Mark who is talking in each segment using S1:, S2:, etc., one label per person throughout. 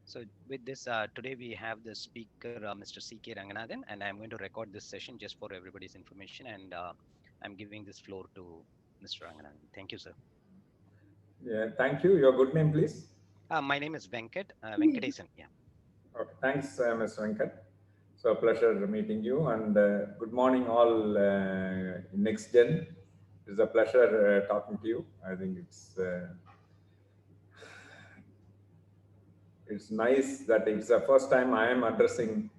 S1: So with this, today we have the speaker, Mr. C.K. Ranganathan, and I'm going to record this session just for everybody's information. And I'm giving this floor to Mr. Ranganathan. Thank you, sir.
S2: Yeah, thank you. Your good name, please.
S1: My name is Venkatesan. Yeah.
S2: Okay, thanks, Mr. Venkat. So, pleasure meeting you, and good morning, all next gen. It's a pleasure talking to you. I think it's nice that it's the first time I am addressing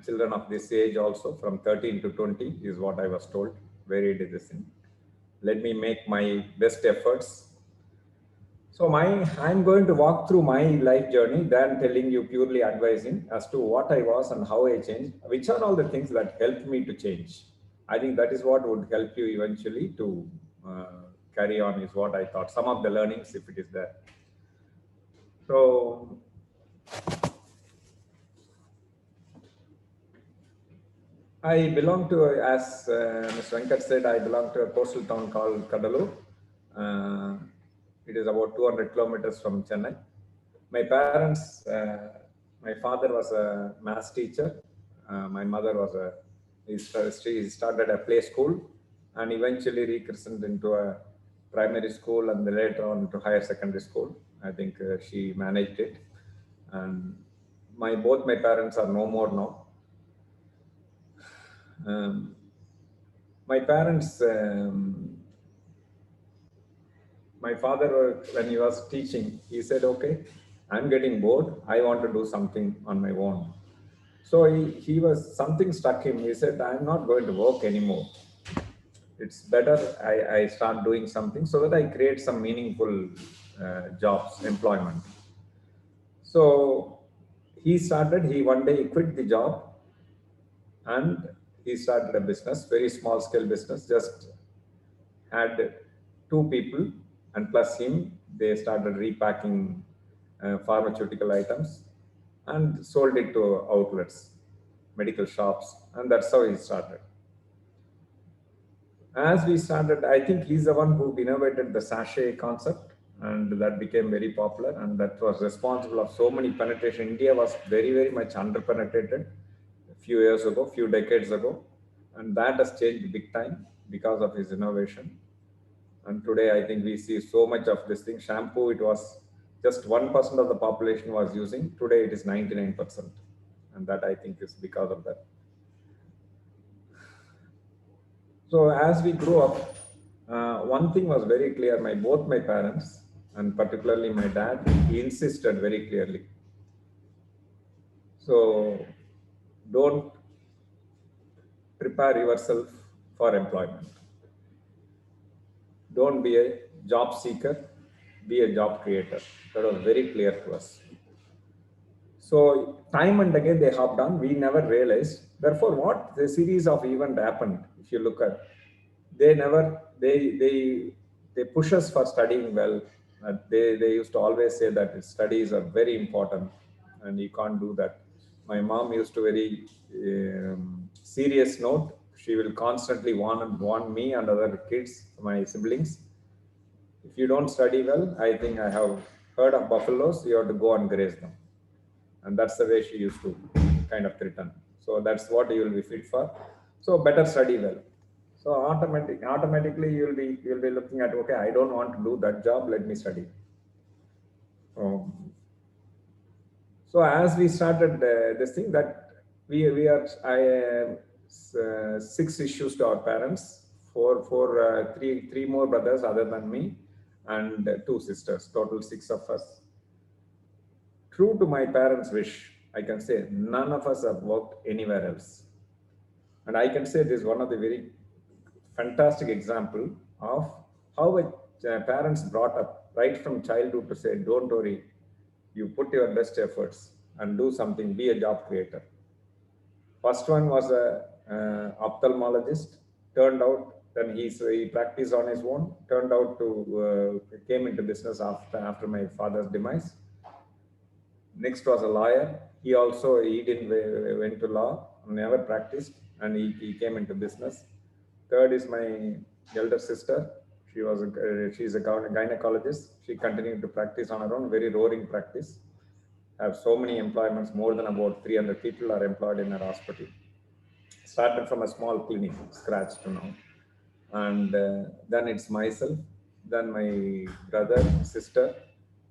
S2: children of this age also from 13 to 20 is what I was told. Very interesting. Let me make my best efforts. So I'm going to walk through my life journey than telling you purely advising as to what I was and how I changed, which are all the things that helped me to change. I think that is what would help you eventually to uh, carry on is what I thought. Some of the learnings, if it is there. So I belong to, as Mr. Venkat said, I belong to a coastal town called Kadalur. Uh, it is about 200 kilometers from Chennai. My parents, my father was a maths teacher. My mother was she started a play school and eventually rechristened into a primary school and then later on to higher secondary school. I think she managed it. And both my parents are no more now. Um, my parents, my father, when he was teaching, he said, "Okay, I'm getting bored. I want to do something on my own." So he was something struck him. He said, "I'm not going to work anymore. It's better I start doing something so that I create some meaningful jobs, employment." So he one day quit the job and he started a business, very small scale business, just had two people and plus him. They started repacking pharmaceutical items and sold it to outlets, medical shops, and that's how he started. As we started, I think he's the one who innovated the sachet concept, and that became very popular, and that was responsible of so many penetration. India was very, very much underpenetrated a few years ago, few decades ago, and that has changed big time because of his innovation. And today, I think we see so much of this thing. Shampoo, it was just 1% of the population was using. Today, it is 99%, and that I think is because of that. So as we grew up, one thing was very clear. Both my parents, and particularly my dad, he insisted very clearly. So don't prepare yourself for employment. Don't be a job seeker. Be a job creator. That was very clear to us. So time and again they hopped on. We never realized. Therefore, what the series of event happened, if you look at, they never they push us for studying well. They used to always say that studies are very important, and you can't do that. My mom used to very serious note. She will constantly warn me and other kids, my siblings, if you don't study well, I think I have heard of buffaloes, you have to go and graze them. And that's the way she used to kind of threaten. So that's what you will be fit for. So better study well. So automatically you'll be looking at, okay, I don't want to do that job, let me study. Um, so as we started this thing that we are six issues to our parents, three more brothers other than me, and two sisters. Total six of us. True to my parents' wish, I can say none of us have worked anywhere else. And I can say this is one of the very fantastic example of how parents brought up right from childhood to say, don't worry, you put your best efforts and do something, be a job creator. First one was a ophthalmologist. Turned out, then he practiced on his own. Turned out to came into business after my father's demise. Next was a lawyer. He didn't went to law, never practiced, and he came into business. Third is my elder sister. She's a gynecologist. She continued to practice on her own, very roaring practice. have so many employments, more than about 300 people are employed in our hospital. Started from a small clinic, scratch to now. And then it's myself, then my brother, sister,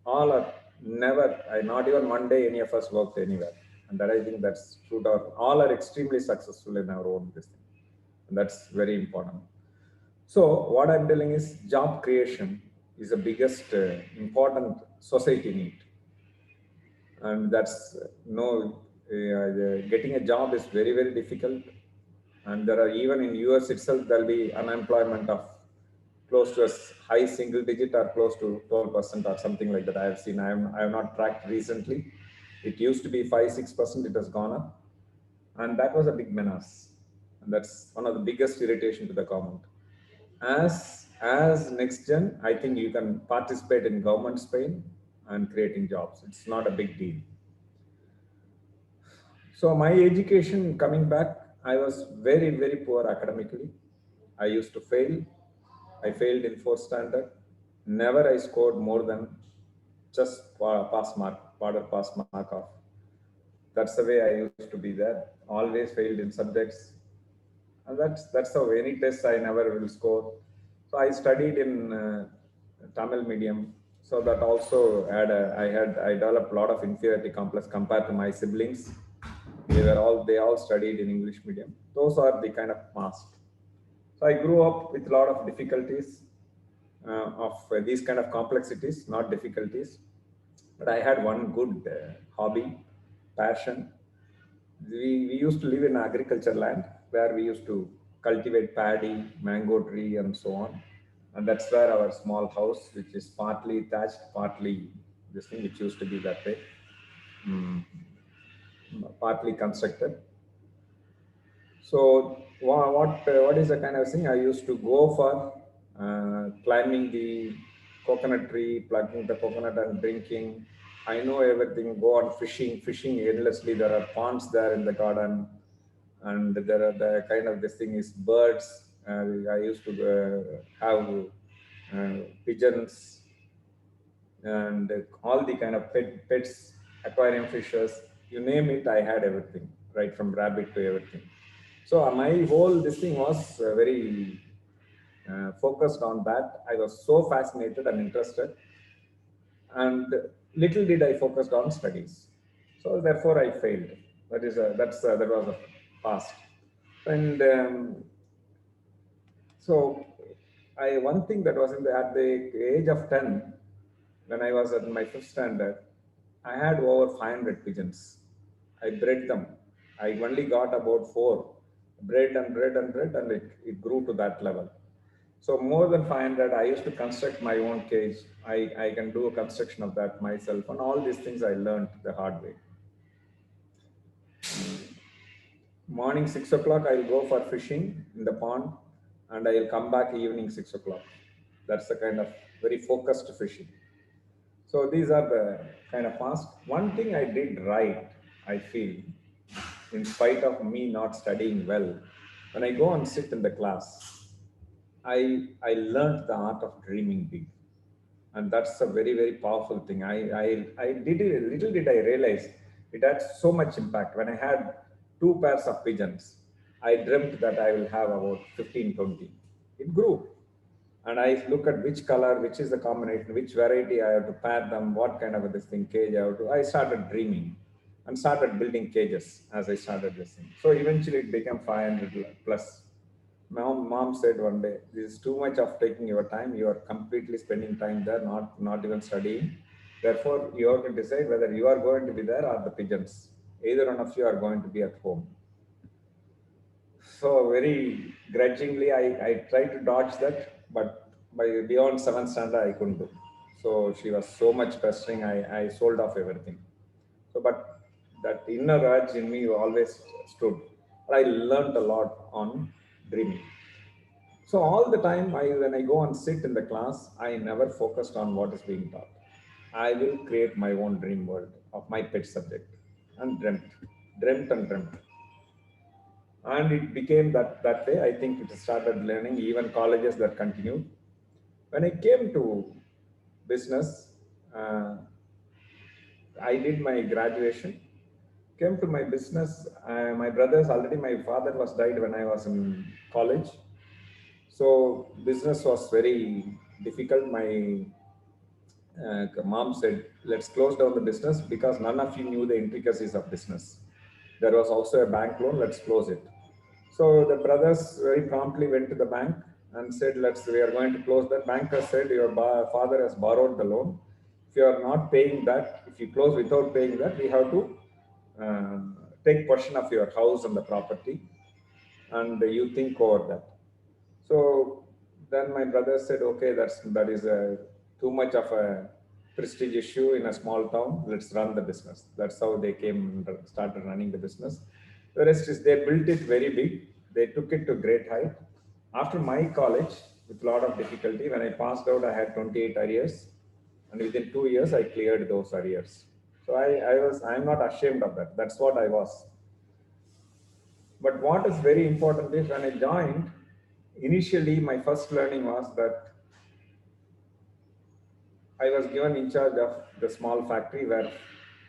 S2: all are never, not even one day any of us worked anywhere. And that I think that's true. All are extremely successful in our own business. And that's very important. So what I'm telling is job creation is the biggest important society need, and that's no getting a job is very very difficult, and there are even in US itself there'll be unemployment of close to a high single digit or close to 12% or something like that. I have seen. I have not tracked recently. It used to be 5-6%. It has gone up, and that was a big menace, and that's one of the biggest irritation to the government. As next gen, I think you can participate in government Spain and creating jobs. It's not a big deal. So my education coming back, I was very, very poor academically. I used to fail. I failed in fourth standard. Never I scored more than just pass mark, border pass mark off. That's the way I used to be there. Always failed in subjects, and that's how any test I never will score. So I studied in Tamil medium, so that also I developed a lot of inferiority complex compared to my siblings. They all studied in English medium. Those are the kind of past. So I grew up with a lot of difficulties of these kind of complexities, not difficulties. But I had one good hobby, passion. We used to live in agriculture land where we used to cultivate paddy, mango tree, and so on. And that's where our small house, which is partly thatched, partly this thing, which used to be that way, mm, partly constructed. So what is the kind of thing I used to go for? Climbing the coconut tree, plucking the coconut and drinking. I know everything. Go on fishing endlessly. There are ponds there in the garden, and there are the kind of this thing is birds. I used to have pigeons and all the kind of pets, aquarium fishes, you name it, I had everything, right from rabbit to everything. So my whole this thing was very focused on that. I was so fascinated and interested, and little did I focused on studies. So therefore, I failed. That was a past, and so I one thing that was at the age of 10, when I was at my fifth standard, I had over 500 pigeons. I bred them. I only got about four, bred, and it grew to that level. So more than 500, I used to construct my own cage. I can do a construction of that myself, and all these things I learned the hard way. Morning 6 o'clock, I'll go for fishing in the pond, and I'll come back evening 6 o'clock. That's the kind of very focused fishing. So these are the kind of past. One thing I did right, I feel, in spite of me not studying well, when I go and sit in the class, I learned the art of dreaming big, and that's a very very powerful thing. I did it. Little did I realize it had so much impact. When I had two pairs of pigeons, I dreamt that I will have about 15, 20. It grew, and I look at which color, which is the combination, which variety I have to pair them, what kind of a this thing cage I have to. I started dreaming and started building cages as I started this thing. So eventually it became 500 plus. My mom said one day, "This is too much of taking your time. You are completely spending time there, not even studying. Therefore, you have to decide whether you are going to be there or the pigeons. Either one of you are going to be at home." So very grudgingly, I tried to dodge that, but by beyond seventh standard, I couldn't do. So she was so much pestering, I sold off everything. So, but that inner urge in me always stood. I learned a lot on dreaming. So all the time, when I go and sit in the class, I never focused on what is being taught. I will create my own dream world of my pet subject, and dreamt and dreamt, and it became that way. I think it started learning, even colleges that continued. When I came to business, uh, I did my graduation, came to my business. My brothers already, my father was died when I was in college. So business was very difficult. My mom said, let's close down the business because none of you knew the intricacies of business. There was also a bank loan, let's close it. So the brothers very promptly went to the bank and said, we are going to close that. Banker said, your father has borrowed the loan. If you are not paying that, if you close without paying that, we have to uh, take possession of your house and the property, and you think over that. So then my brother said, okay, that is too much of a prestige issue in a small town. Let's run the business. That's how they came and started running the business. The rest is they built it very big. They took it to great height. After my college, with a lot of difficulty, when I passed out, I had 28 arrears, and within 2 years, I cleared those arrears. So I'm not ashamed of that. That's what I was. But what is very important is when I joined, initially my first learning was that I was given in charge of the small factory where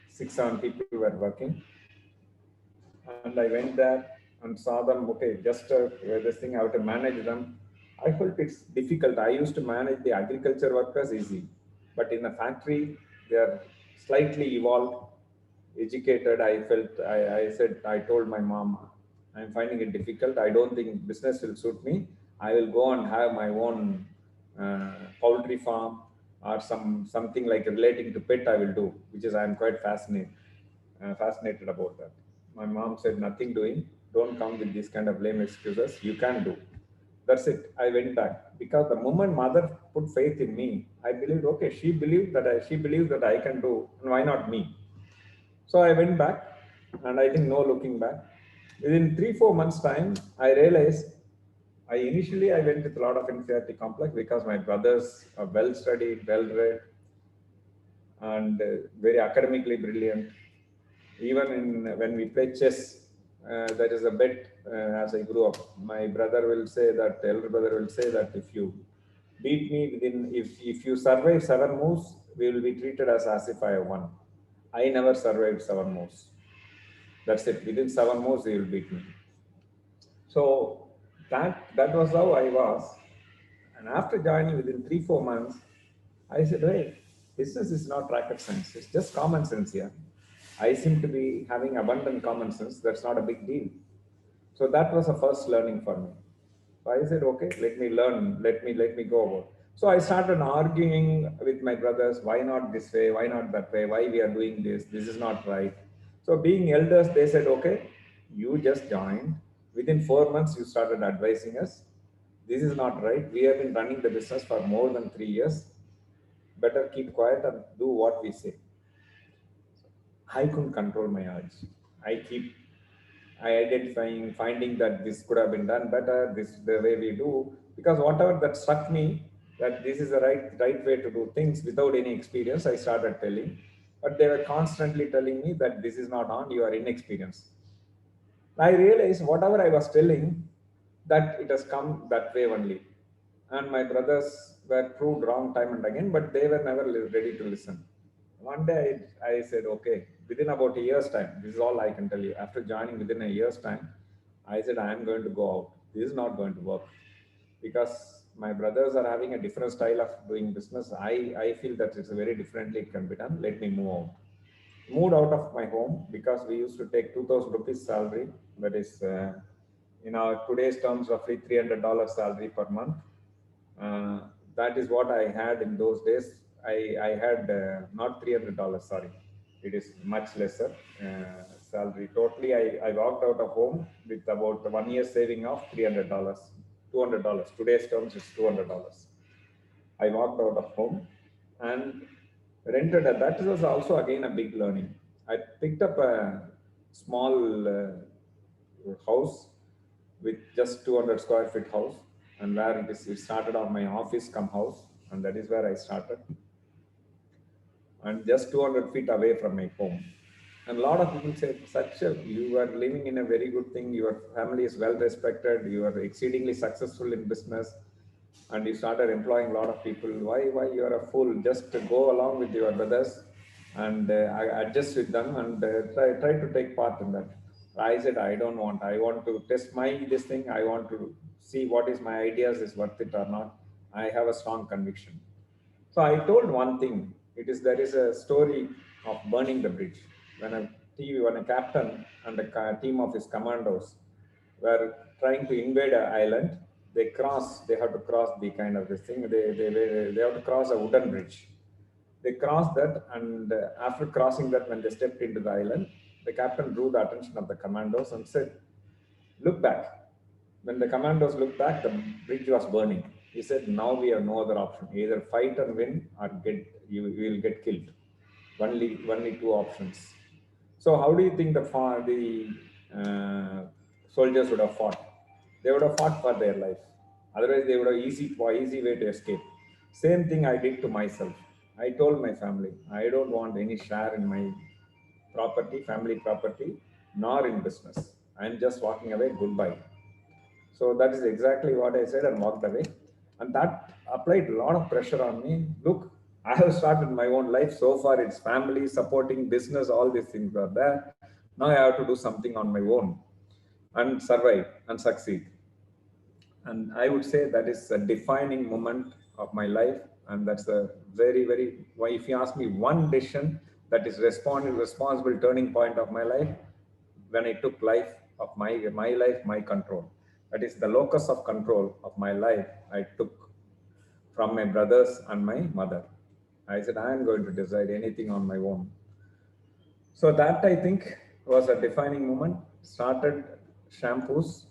S2: 6, 7 people were working. And I went there and saw them, okay, just this thing, how to manage them. I felt it's difficult. I used to manage the agriculture workers easy. But in a factory, they are slightly evolved, educated. I said, I told my mom, I'm finding it difficult. I don't think business will suit me. I will go and have my own poultry farm or something like relating to pet I will do, which is I'm quite fascinated about that. My mom said, nothing doing. Don't come with these kind of lame excuses. You can do. That's it. I went back because the moment mother put faith in me, I believed, okay, she believes that I can do, and why not me? So I went back, and I think no looking back. Within 3, 4 months' time, I realized I went with a lot of inferiority complex because my brothers are well studied, well read, and very academically brilliant. Even when we play chess, there is a bet as I grew up. My brother will say that, the elder brother will say that if you beat me if you survive 7 moves, we will be treated as if I have won. I never survived 7 moves. That's it. Within 7 moves, they will beat me. So that was how I was. And after joining within 3, 4 months, I said, hey, business is not rocket science. It's just common sense here. I seem to be having abundant common sense. That's not a big deal. So that was a first learning for me. So I said, okay, let me learn. Let me go about. So I started arguing with my brothers. Why not this way? Why not that way? Why we are doing this? This is not right. So being elders, they said, okay, you just joined. Within 4 months, you started advising us. This is not right. We have been running the business for more than 3 years. Better keep quiet and do what we say. I couldn't control my urge. I identifying, finding that this could have been done better, this is the way we do, because whatever that struck me, that this is the right way to do things without any experience, I started telling. But they were constantly telling me that this is not on, you are inexperienced. I realized whatever I was telling, that it has come that way only. And my brothers were proved wrong time and again, but they were never ready to listen. One day I said, okay, within about a year's time, this is all I can tell you. After joining within a year's time, I said, I am going to go out. This is not going to work because my brothers are having a different style of doing business. I feel that it's very differently it can be done. Let me move out. Moved out of my home because we used to take 2,000 rupees salary. That is, in our today's terms, roughly $300 salary per month. Uh, that is what I had in those days. I had not $300, sorry. It is much lesser salary. Totally, I walked out of home with about 1 year saving of $300, $200. Today's terms is $200. I walked out of home and rented a, that was also again a big learning. I picked up a small house with just 200 square feet house, and where it started off my office come house, and that is where I started, and just 200 feet away from my home. And a lot of people say, such a, you are living in a very good thing, your family is well respected, you are exceedingly successful in business, and you started employing a lot of people. Why you are a fool? Just go along with your brothers and I adjust with them and try to take part in that. I said, I don't want. I want to test my this thing. I want to see what is my ideas is worth it or not. I have a strong conviction. So I told one thing. It is there is a story of burning the bridge when a captain and a team of his commandos were trying to invade an island. They have to cross the kind of this thing. They have to cross a wooden bridge. They crossed that, and after crossing that, when they stepped into the island, the captain drew the attention of the commandos and said, "Look back." When the commandos looked back, the bridge was burning. He said, "Now we have no other option. Either fight and win, or you will get killed. Only two options." So, how do you think the soldiers would have fought? They would have fought for their life. Otherwise, they would have easy way to escape. Same thing I did to myself. I told my family, I don't want any share in my property, family property, nor in business. I'm just walking away. Goodbye. So that is exactly what I said and walked away. And that applied a lot of pressure on me. Look, I have started my own life. So far, it's family, supporting business, all these things are there. Now I have to do something on my own and survive and succeed. And I would say that is a defining moment of my life. And that's a very, why if you ask me one decision that is responsible turning point of my life, when I took life of my life, my control. That is the locus of control of my life I took from my brothers and my mother. I said, I am going to decide anything on my own. So that I think was a defining moment. Started shampoos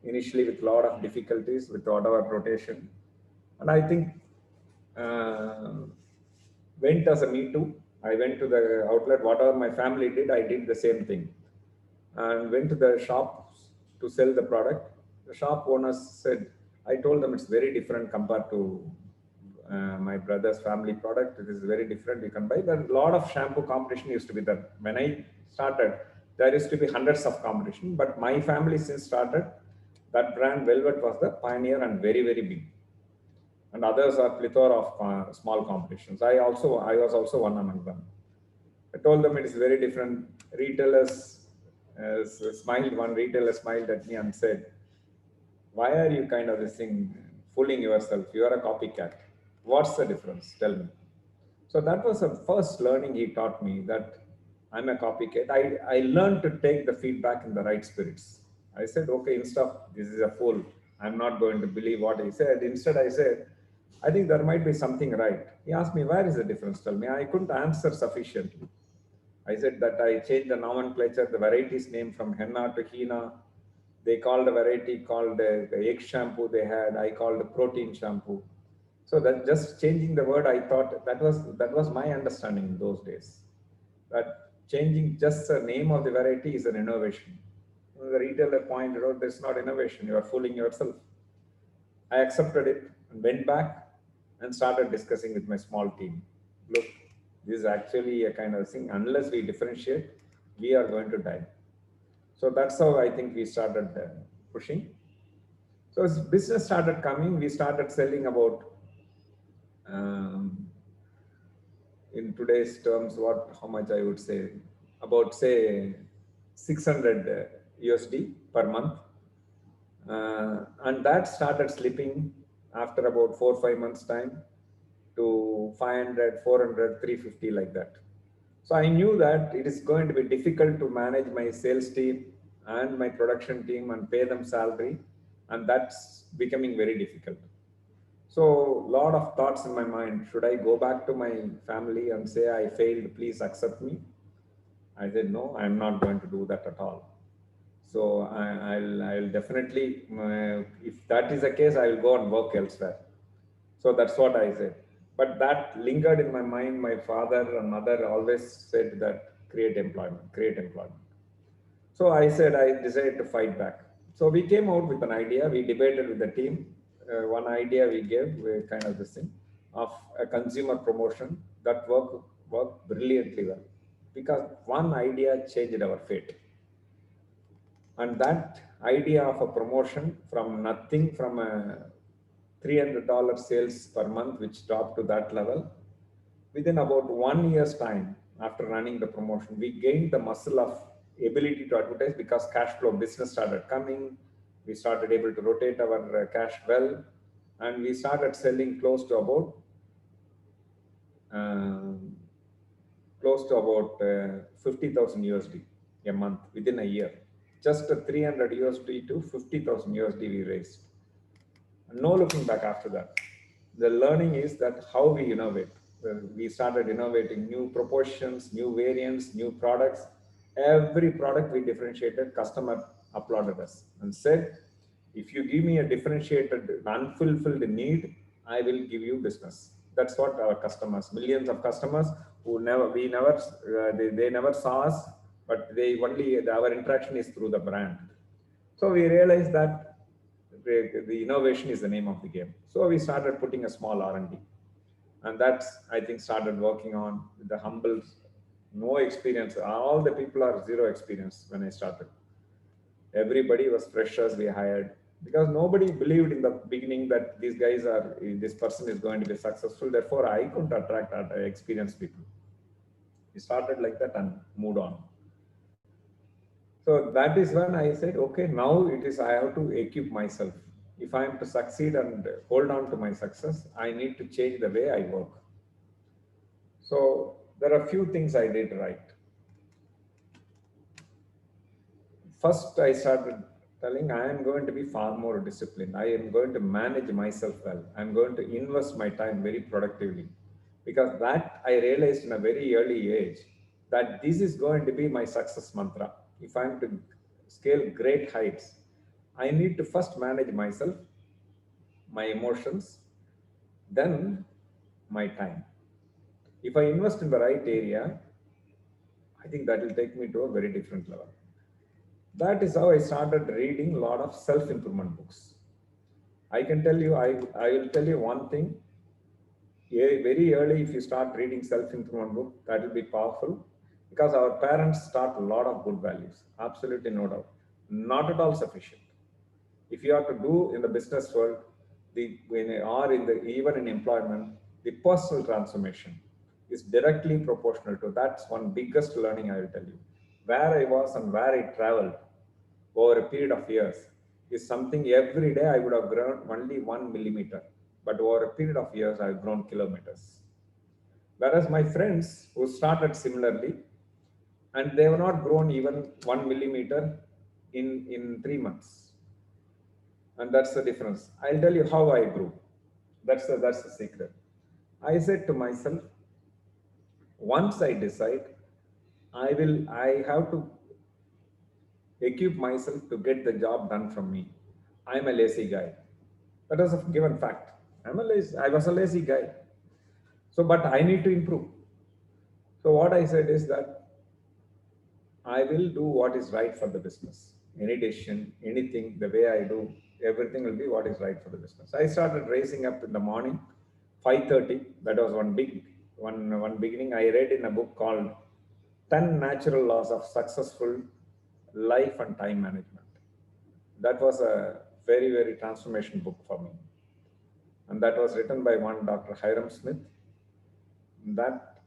S2: initially with a lot of difficulties with whatever rotation. And I think uh, went as a me too. I went to the outlet, whatever my family did, I did the same thing. And went to the shop to sell the product. The shop owners said, I told them it's very different compared to my brother's family product. It is very different. You can buy. But a lot of shampoo competition used to be there. When I started, there used to be hundreds of competition. But my family since started, that brand Velvet was the pioneer and very big. And others are plethora of small competitions. I was also one among them. I told them it is very different. Retailers smiled. One retailer smiled at me and said, "Why are you kind of this thing fooling yourself? You are a copycat. What's the difference? Tell me." So that was the first learning he taught me that I'm a copycat. I learned to take the feedback in the right spirits. I said, okay, instead of this is a fool, I'm not going to believe what he said. Instead, I said, I think there might be something right. He asked me, where is the difference? Tell me. I couldn't answer sufficiently. I said that I changed the nomenclature, the varieties name from henna to hina. They called a variety called the egg shampoo they had. I called protein shampoo. So that just changing the word, I thought that was my understanding in those days. That changing just the name of the variety is an innovation. The retailer pointed out, "This is not innovation. You are fooling yourself." I accepted it and went back and started discussing with my small team. Look, this is actually a kind of thing. Unless we differentiate, we are going to die. So that's how I think we started pushing. So as business started coming, we started selling about, um, in today's terms, how much I would say, about say 600 USD per month. And that started slipping after about 4 or 5 months time to 500, 400, 350 like that. So I knew that it is going to be difficult to manage my sales team and my production team and pay them salary, and that's becoming very difficult. So a lot of thoughts in my mind. Should I go back to my family and say I failed, please accept me? I said, no, I'm not going to do that at all. So I'll definitely, if that is the case, I will go and work elsewhere. So that's what I said. But that lingered in my mind. My father and mother always said that create employment, create employment. So I said I decided to fight back. So we came out with an idea. We debated with the team. One idea we gave, kind of this thing, of a consumer promotion that worked brilliantly well, because one idea changed our fate. And that idea of a promotion from nothing, from a $300 sales per month, which dropped to that level, Within about 1 year's time, after running the promotion, we gained the muscle of ability to advertise because cash flow business started coming. We started able to rotate our cash well, and we started selling um, close to about 50,000 USD a month within a year. Just 300 USD to 50,000 USD we raised. No looking back after that. The learning is that how we innovate. We started innovating new proportions, new variants, new products. Every product we differentiated, customer applauded us and said, if you give me a differentiated, unfulfilled need, I will give you business. That's what our customers, millions of customers who they never saw us, but they only, our interaction is through the brand. So we realized that the innovation is the name of the game. So we started putting a small R&D, and that's, I think, started working on the humble, no experience. All the people are zero experience when I started. Everybody was freshers we hired because nobody believed in the beginning that this person is going to be successful. Therefore, I couldn't attract experienced people. We started like that and moved on. So that is when I said, okay, now it is, I have to equip myself. If I am to succeed and hold on to my success, I need to change the way I work. So there are a few things I did right. First, I started telling I am going to be far more disciplined. I am going to manage myself well. I'm going to invest my time very productively. Because that I realized in a very early age that this is going to be my success mantra. If I'm to scale great heights, I need to first manage myself, my emotions, then my time. If I invest in the right area, I think that will take me to a very different level. That is how I started reading a lot of self-improvement books. I can tell you, I will tell you one thing. Very early, if you start reading self-improvement book, that will be powerful because our parents taught a lot of good values. Absolutely no doubt. Not at all sufficient. If you have to do in the business world, or even in employment, the personal transformation is directly proportional to that's one biggest learning I will tell you. Where I was and where I traveled over a period of years is something every day I would have grown only 1 millimeter, but over a period of years I've grown kilometers. Whereas my friends who started similarly and they have not grown even 1 millimeter in 3 months, and that's the difference. I'll tell you how I grew. That's the secret. I said to myself, once I decide, I have to equip myself to get the job done from me. I'm a lazy guy. That is a given fact. I was a lazy guy. So, but I need to improve. So what I said is that I will do what is right for the business. Any decision, anything, the way I do, everything will be what is right for the business. I started raising up in the morning, 5:30. That was one beginning. I read in a book called 10 Natural Laws of Successful Life and Time Management. That was a very, very transformation book for me. And that was written by one Dr. Hiram Smith. That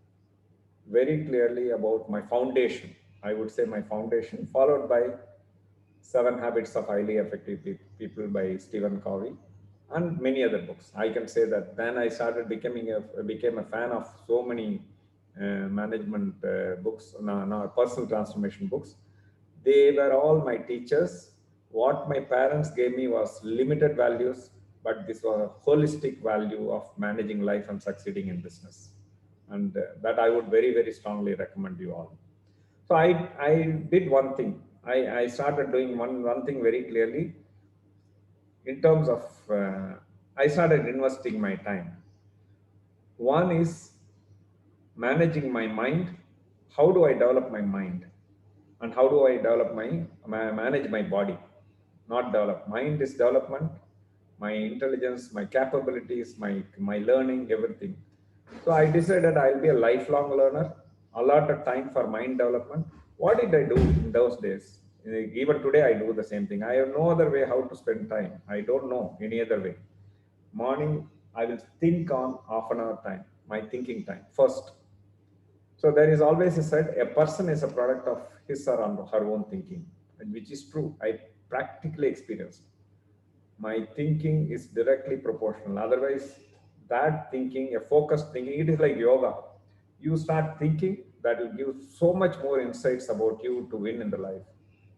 S2: very clearly about my foundation. I would say my foundation, followed by Seven Habits of Highly Effective People by Stephen Covey, and many other books. I can say that then I started became a fan of so many management books, no, personal transformation books. They were all my teachers. What my parents gave me was limited values, but this was a holistic value of managing life and succeeding in business. And that I would very, very strongly recommend you all. So I did one thing. I started doing one thing very clearly in terms of, I started investing my time. One is managing my mind. How do I develop my mind? And how do I develop manage my body? Not develop. Mind is development, my intelligence, my capabilities, my learning, everything. So I decided I'll be a lifelong learner, allotted time for mind development. What did I do in those days? Even today, I do the same thing. I have no other way how to spend time. I don't know any other way. Morning, I will think on half an hour time. my thinking time first. So there is always a said a person is a product of his or her own thinking, and which is true. I practically experienced. My thinking is directly proportional. Otherwise, that thinking, a focused thinking, it is like yoga. You start thinking, that will give so much more insights about you to win in the life.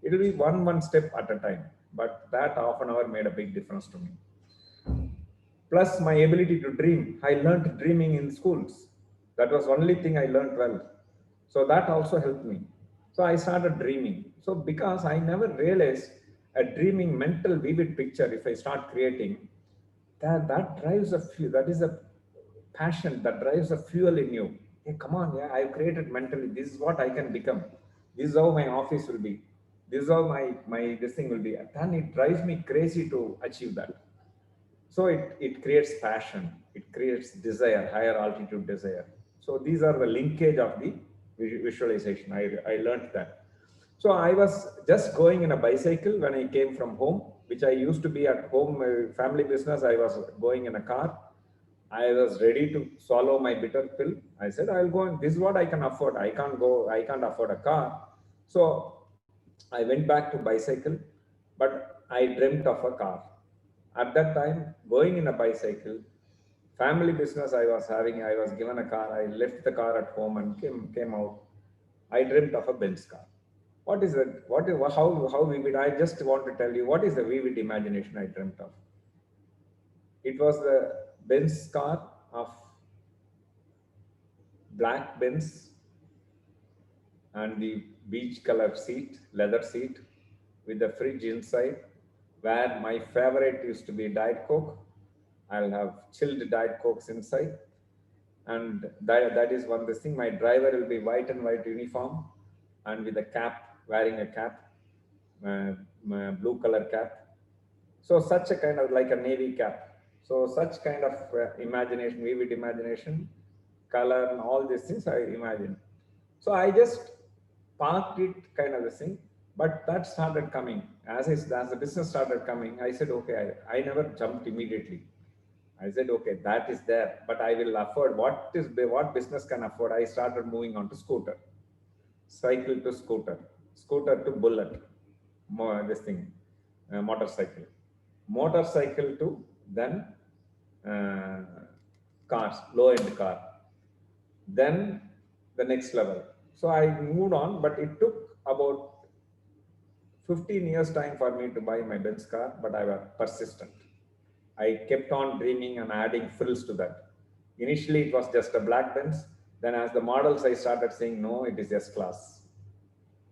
S2: It will be one step at a time. But that half an hour made a big difference to me. Plus my ability to dream. I learned dreaming in schools. That was only thing I learned well. So that also helped me. So I started dreaming. So because I never realized a dreaming mental vivid picture, if I start creating, that drives a fuel. That is a passion that drives a fuel in you. Hey, come on, yeah, I've created mentally. This is what I can become. This is how my office will be. This is how my this thing will be. Then it drives me crazy to achieve that. So it creates passion, it creates desire, higher altitude desire. So these are the linkage of the visualization. I learned that. So I was just going in a bicycle when I came from home, which I used to be at home, family business. I was going in a car. I was ready to swallow my bitter pill. I said, I'll go and this is what I can afford. I can't afford a car. So I went back to bicycle, but I dreamt of a car. At that time, going in a bicycle, family business I was having, I was given a car. I left the car at home and came out. I dreamt of a Benz car. What is it? How vivid? I just want to tell you what is the vivid imagination I dreamt of. It was the Benz car of black Benz and the beige color seat, leather seat, with the fridge inside, where my favorite used to be Diet Coke. I'll have chilled Diet Cokes inside. And that is one this thing. My driver will be white and white uniform and with a cap, wearing a cap, blue color cap. So such a kind of like a navy cap. So such kind of imagination, vivid imagination, color and all these things I imagine. So I just parked it kind of the thing, but that started coming. As the business started coming, I said, okay, I never jumped immediately. I said, okay, that is there, but I will afford what business can afford. I started moving on to scooter, cycle to scooter, scooter to bullet, this thing, motorcycle to then uh, cars, low end car, then the next level. So I moved on, but it took about 15 years time for me to buy my Benz car, but I was persistent. I kept on dreaming and adding frills to that. Initially, it was just a black Benz. Then, as the models, I started saying, no, it is S class.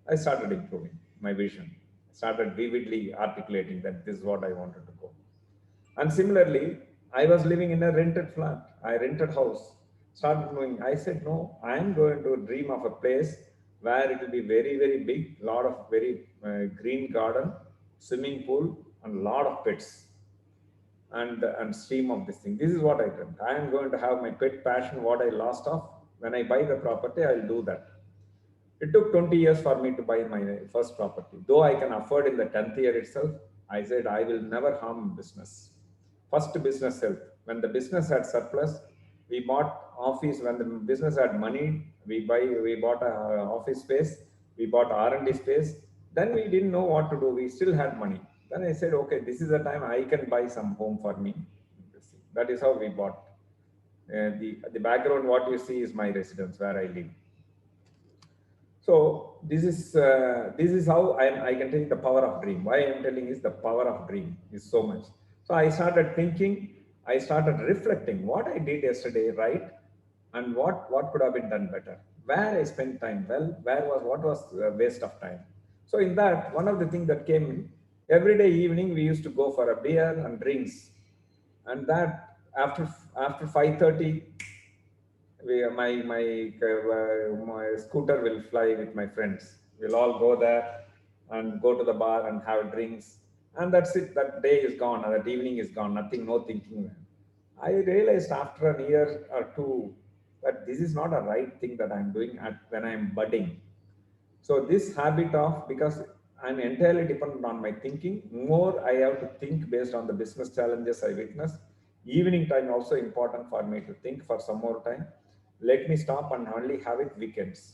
S2: I started improving my vision. I started vividly articulating that this is what I wanted to go. And similarly, I was living in a rented flat. I rented house. Started knowing. I said, no, I am going to dream of a place where it will be very, very big, lot of very green garden, swimming pool, and lot of pets and stream of this thing. This is what I dreamt. I am going to have my pet passion, what I lost of. When I buy the property, I'll do that. It took 20 years for me to buy my first property. Though I can afford in the 10th year itself, I said I will never harm business. First business health. When the business had surplus, we bought office. When the business had money, we bought a office space, we bought R&D space. Then we didn't know what to do. We still had money. Then I said, okay, this is the time I can buy some home for me. That is how we bought. The background, what you see is my residence where I live. So this is how I can tell you the power of dream. Why I'm telling is the power of dream is so much. So I started thinking, I started reflecting what I did yesterday right, and what could have been done better. Where I spent time well, what was waste of time. So in that, one of the things that came in, every day evening we used to go for a beer and drinks, and that after 5:30 my scooter will fly with my friends. We'll all go there and go to the bar and have drinks, and that's it. That day is gone, and that evening is gone. Nothing, no thinking. I realized after a year or two that this is not a right thing that I'm doing when I'm budding. So this habit of, because I'm entirely dependent on my thinking, more I have to think based on the business challenges I witness. Evening time also important for me to think for some more time. Let me stop and only have it weekends.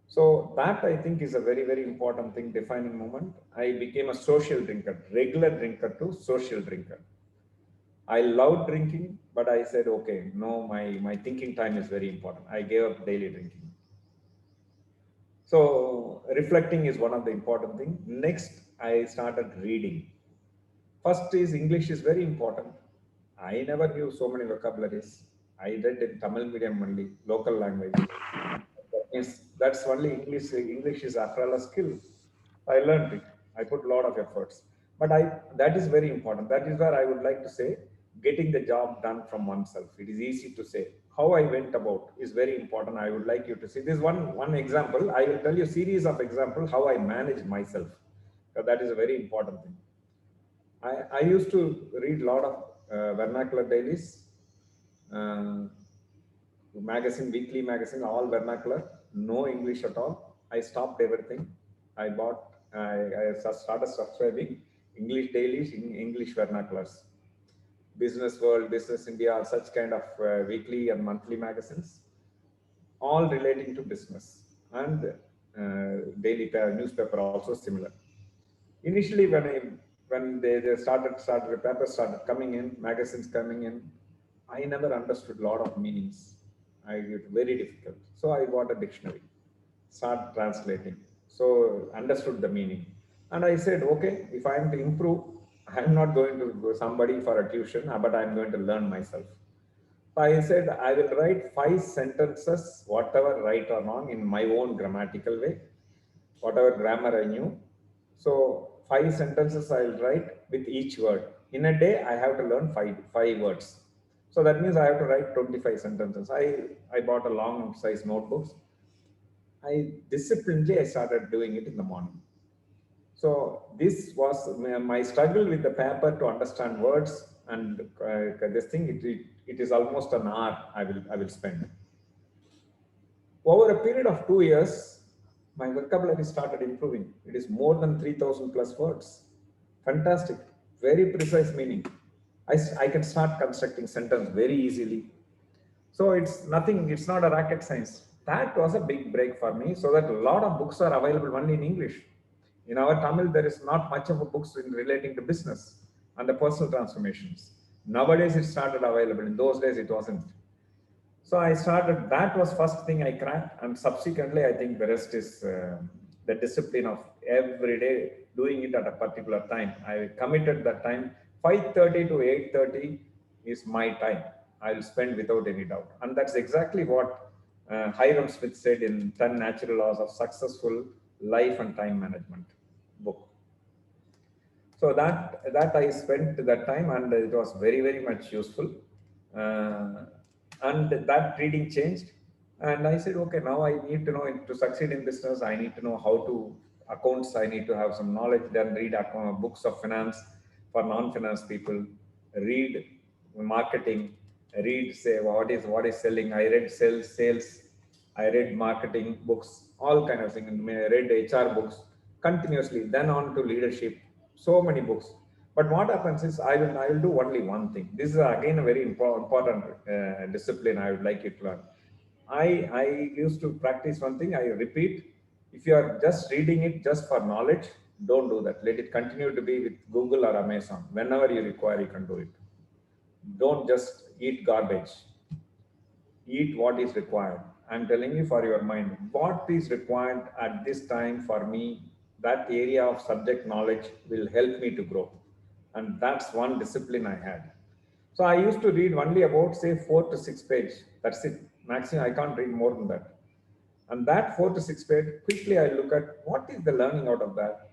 S2: So that I think is a very, very important thing, defining moment. I became a social drinker, regular drinker to social drinker. I loved drinking, but I said, okay, no, my thinking time is very important. I gave up daily drinking. So reflecting is one of the important things. Next, I started reading. First is English is very important. I never knew so many vocabularies. I read in Tamil medium only, local language. That means that's only English. English is after all a skill. I learned it. I put a lot of efforts. But that is very important. That is where I would like to say getting the job done from oneself. It is easy to say. How I went about is very important. I would like you to see. This one example. I will tell you a series of examples how I manage myself. That is a very important thing. I used to read a lot of vernacular dailies, uh, magazine, weekly magazine, all vernacular, no English at all. I stopped everything. I started subscribing English dailies in English vernaculars. Business World, Business India, such kind of weekly and monthly magazines, all relating to business. And daily newspaper also similar. Initially, when they started the papers started coming in, magazines coming in, I never understood a lot of meanings. I it very difficult. So I bought a dictionary, start translating. So understood the meaning, and I said, okay, if I am to improve, I am not going to go somebody for a tuition, but I am going to learn myself. So I said I will write 5 sentences, whatever right or wrong, in my own grammatical way, whatever grammar I knew. So 5 sentences I'll write with each word. In a day, I have to learn five words. So that means I have to write 25 sentences. I bought a long size notebooks. I disciplinedly I started doing it in the morning. So this was my struggle with the paper to understand words, and this thing it is almost an hour I will spend. Over a period of 2 years, my vocabulary started improving. It is more than 3,000 plus words. Fantastic. Very precise meaning. I can start constructing sentence very easily. So it's nothing, it's not a rocket science. That was a big break for me, so that a lot of books are available only in English. In our Tamil, there is not much of a books in relating to business and the personal transformations. Nowadays, it started available. In those days, it wasn't. So I started, that was first thing I cracked. And subsequently, I think the rest is the discipline of every day doing it at a particular time. I committed that time, 5:30 to 8:30 is my time. I'll spend without any doubt. And that's exactly what Hiram Smith said in 10 Natural Laws of Successful Life and Time Management book. So that I spent that time, and it was very, very much useful. Uh, and that reading changed, and I said, okay, now I need to know, to succeed in business, I need to know how to accounts. I need to have some knowledge. Then read books of finance for non-finance people. Read marketing. Read, say, what is selling. I read sales. I read marketing books, all kind of things. I read HR books continuously. Then on to leadership, so many books. But what happens is I will do only one thing. This is again a very important discipline I would like you to learn. I used to practice one thing. I repeat: if you are just reading it just for knowledge, don't do that. Let it continue to be with Google or Amazon. Whenever you require, you can do it. Don't just eat garbage. Eat what is required. I'm telling you, for your mind, what is required at this time for me, that area of subject knowledge will help me to grow. And that's one discipline I had. So I used to read only about, say, 4 to 6 page. That's it. Maximum, I can't read more than that. And that 4 to 6 page, quickly I look at what is the learning out of that.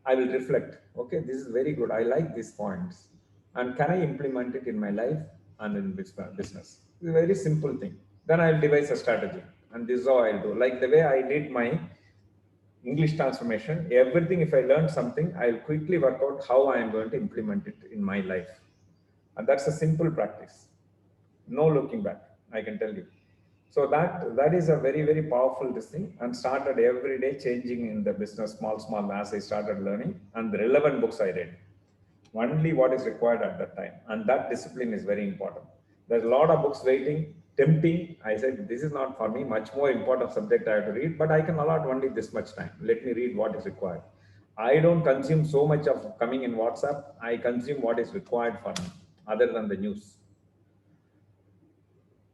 S2: I will reflect. Okay, this is very good. I like these points. And can I implement it in my life and in business? It's a very simple thing. Then I'll devise a strategy. And this is how I'll do. Like the way I did my English transformation, everything, if I learn something, I'll quickly work out how I am going to implement it in my life. And that's a simple practice. No looking back, I can tell you. So that is a very, very powerful this thing, and started every day changing in the business, small as I started learning, and the relevant books I read. only what is required at that time. And that discipline is very important. There's a lot of books waiting, tempting. I said, this is not for me, much more important subject I have to read, but I can allot only this much time. Let me read what is required. I don't consume so much of coming in WhatsApp. I consume what is required for me, other than the news.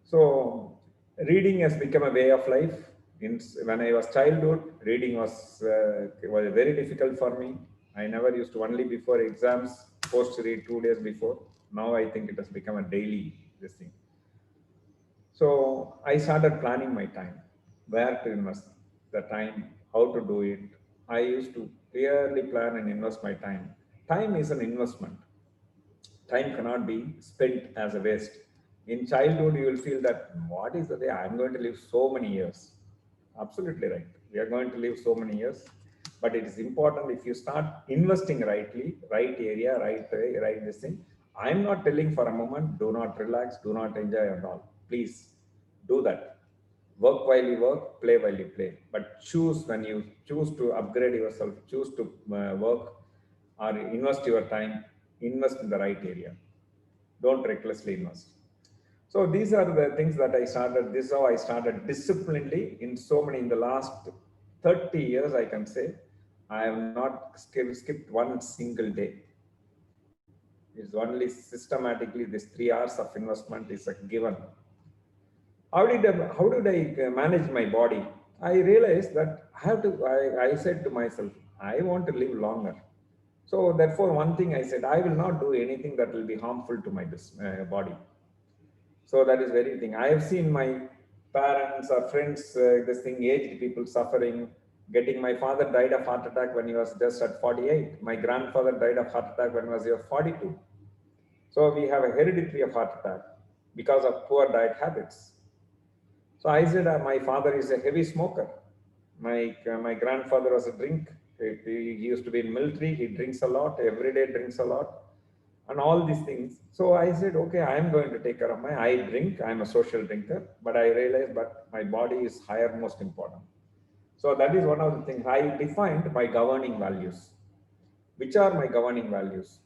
S2: So reading has become a way of life. When I was childhood, reading was very difficult for me. I never used to only before exams, forced to read 2 days before. Now I think it has become a daily this thing. So I started planning my time, where to invest the time, how to do it. I used to clearly plan and invest my time. Time is an investment. Time cannot be spent as a waste. In childhood, you will feel that what is the day? I'm going to live so many years. Absolutely right. We are going to live so many years. But it is important if you start investing rightly, right area, right way, right this thing. I'm not telling for a moment, do not relax, do not enjoy at all. Please do that. Work while you work, play while you play. But choose when you choose to upgrade yourself, choose to work or invest your time, invest in the right area. Don't recklessly invest. So these are the things that I started. This is how I started disciplinedly in so many, in the last 30 years, I can say. I have not skipped one single day. It's only systematically this 3 hours of investment is a given. How did I manage my body? I realized that I have to. I said to myself, I want to live longer. So therefore, one thing I said, I will not do anything that will be harmful to my body. So that is very thing. I have seen my parents or friends, this thing, aged people suffering. Getting my father died of heart attack when he was just at 48. My grandfather died of heart attack when he was 42. So we have a hereditary of heart attack because of poor diet habits. So I said, my father is a heavy smoker. My grandfather was a drink. He used to be in military. He drinks a lot. Every day drinks a lot, and all these things. So I said, okay, I am going to take care of my. I drink. I am a social drinker, but I realized, but my body is higher, most important. So that is one of the things I defined my governing values. Which are my governing values?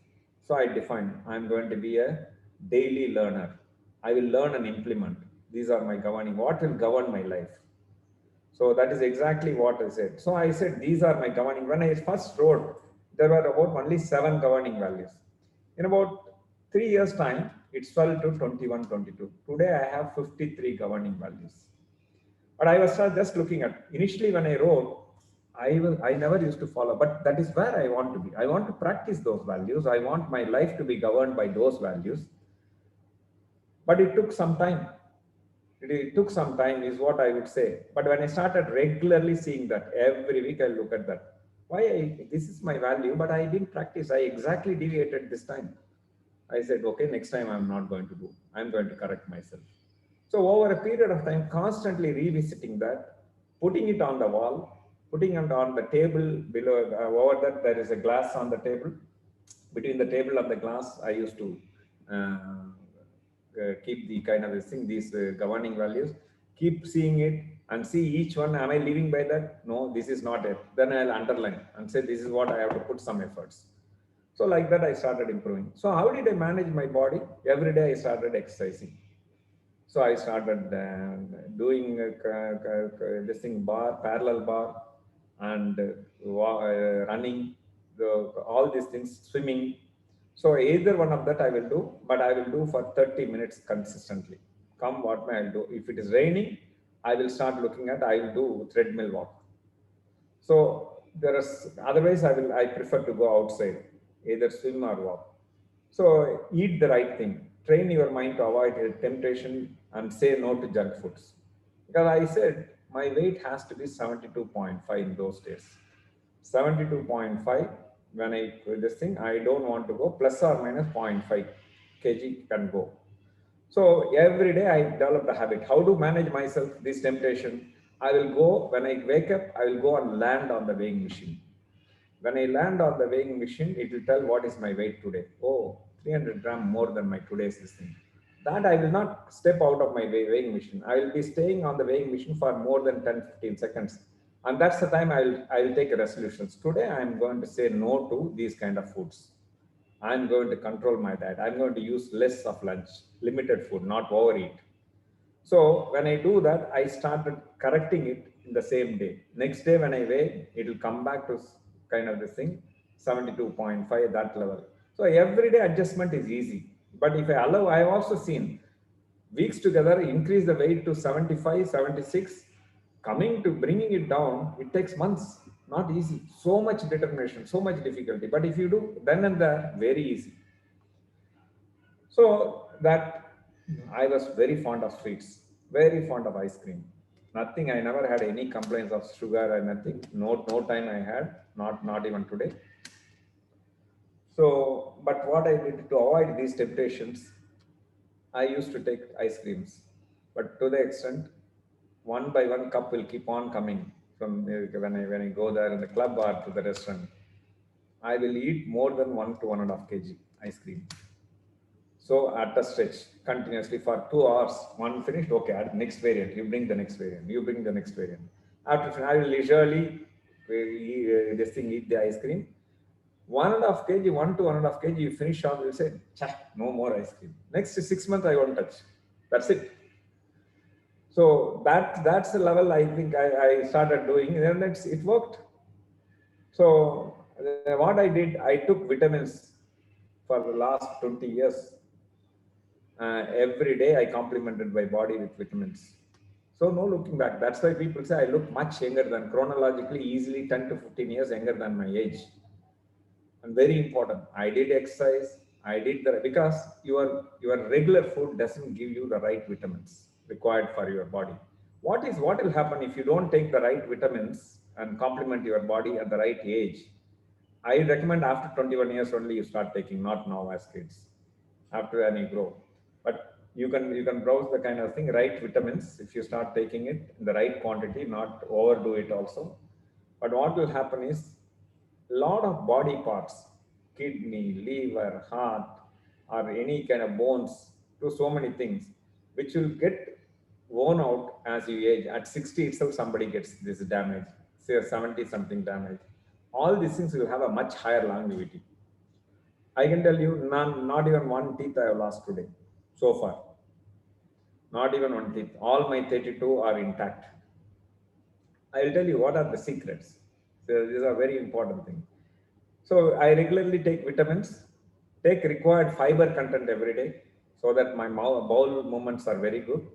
S2: So I defined I'm going to be a daily learner. I will learn and implement. These are my governing. What will govern my life? So that is exactly what I said. So I said these are my governing. When I first wrote, there were about only 7 governing values. In about 3 years' time, it fell to 21, 22. Today I have 53 governing values. But I was just looking at initially when I wrote, I never used to follow, but that is where I want to be. I want to practice those values. I want my life to be governed by those values. But it took some time. It took some time, is what I would say. But when I started regularly seeing that, every week I look at that. This is my value, but I didn't practice. I exactly deviated this time. I said, okay, next time I'm not going to do. I'm going to correct myself. So over a period of time, constantly revisiting that, putting it on the wall, putting it on the table below, over that there is a glass on the table. Between the table and the glass, I used to keep the kind of this thing, these governing values, keep seeing it and see each one, am I living by that? No, this is not it. Then I'll underline and say, this is what I have to put some efforts. So like that, I started improving. So how did I manage my body? Every day I started exercising. So I started doing this thing bar, parallel bar, and running, all these things, swimming. So either one of that I will do, but I will do for 30 minutes consistently. Come what may I will do. If it is raining, I will start looking at, I will do treadmill walk. So there is otherwise I prefer to go outside, either swim or walk. So eat the right thing. Train your mind to avoid temptation and say no to junk foods. Because I said my weight has to be 72.5 in those days. 72.5 when I this thing, I don't want to go plus or minus 0.5 kg can go. So every day I develop the habit. How to manage myself this temptation? I will go when I wake up. I will go and land on the weighing machine. When I land on the weighing machine, it will tell what is my weight today. Oh, 300 gram more than my today's this thing. That I will not step out of my weighing machine. I will be staying on the weighing machine for more than 10-15 seconds. And that's the time I will take resolutions. Today I am going to say no to these kind of foods. I'm going to control my diet. I'm going to use less of lunch, limited food, not overeat. So when I do that, I started correcting it in the same day. Next day when I weigh, it will come back to kind of this thing, 72.5, that level. So everyday adjustment is easy. But if I allow, I have also seen weeks together increase the weight to 75, 76. Coming to bringing it down, it takes months. Not easy. So much determination, so much difficulty. But if you do then and there, very easy. So that I was very fond of sweets, very fond of ice cream. Nothing, I never had any complaints of sugar or nothing. No time I had, not even today. So, but what I did to avoid these temptations, I used to take ice creams, but to the extent, one by one cup will keep on coming from when I go there in the club or to the restaurant. I will eat more than 1 to 1.5 kg ice cream. So at a stretch, continuously for 2 hours, one finished, okay, add next variant, you bring the next variant, you bring the next variant. After I will leisurely this thing, eat the ice cream. 1.5 kg, 1 to 1.5 kg, you finish off, you say, no more ice cream. Next 6 months, I won't touch. That's it. So that's the level I think I started doing, and it worked. So what I did, I took vitamins for the last 20 years. Every day I complemented my body with vitamins. So no looking back. That's why people say I look much younger than chronologically, easily 10 to 15 years younger than my age. And very important, I did exercise. I did the because your regular food doesn't give you the right vitamins required for your body. What will happen if you don't take the right vitamins and complement your body at the right age? I recommend after 21 years only you start taking, not now as kids, after when you grow. But you can browse the kind of thing, right vitamins, if you start taking it in the right quantity, not overdo it also. But what will happen is lot of body parts, kidney, liver, heart, or any kind of bones, to so many things, which will get worn out as you age. At 60 itself, somebody gets this damage, say 70 something damage. All these things will have a much higher longevity. I can tell you, not even one teeth I have lost today, so far. Not even one teeth. All my 32 are intact. I will tell you what are the secrets. So these are very important things. So I regularly take vitamins, take required fiber content every day so that my bowel movements are very good.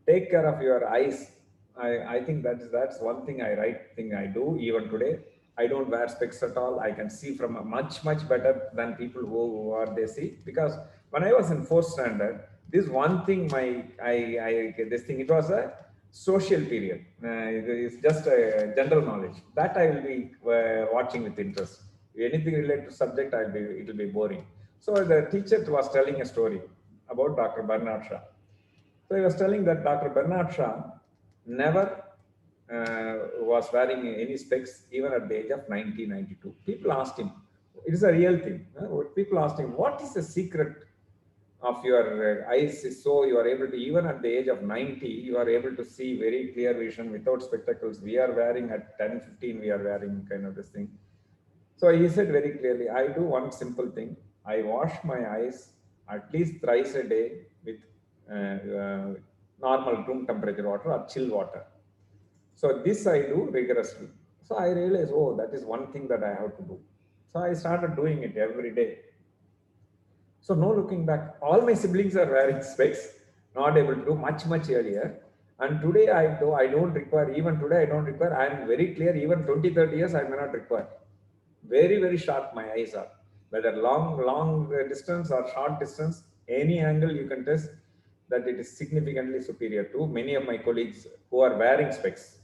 S2: Take care of your eyes. I think that's one thing right thing I do even today. I don't wear specs at all. I can see from a much better than people who are they see, because when I was in fourth standard, this one thing I this thing, it was a social period. It's just a general knowledge that I will be watching with interest. Anything related to subject, it will be boring. So the teacher was telling a story about Dr. Bernard Shaw. So he was telling that Dr. Bernard Shaw never was wearing any specs even at the age of 1992. People asked him, it is a real thing. People asked him, what is the secret of your eyes is so you are able to, even at the age of 90, you are able to see very clear vision without spectacles. We are wearing at 10, 15, we are wearing kind of this thing. So he said very clearly, I do one simple thing. I wash my eyes at least thrice a day with normal room temperature water or chill water. So this I do rigorously. So I realized, oh, that is one thing that I have to do. So I started doing it every day. So no looking back. All my siblings are wearing specs, not able to do much earlier. And today I don't require, even today I don't require. I am very clear, even 20, 30 years I may not require. Very sharp my eyes are. Whether long distance or short distance, any angle you can test that it is significantly superior to many of my colleagues who are wearing specs.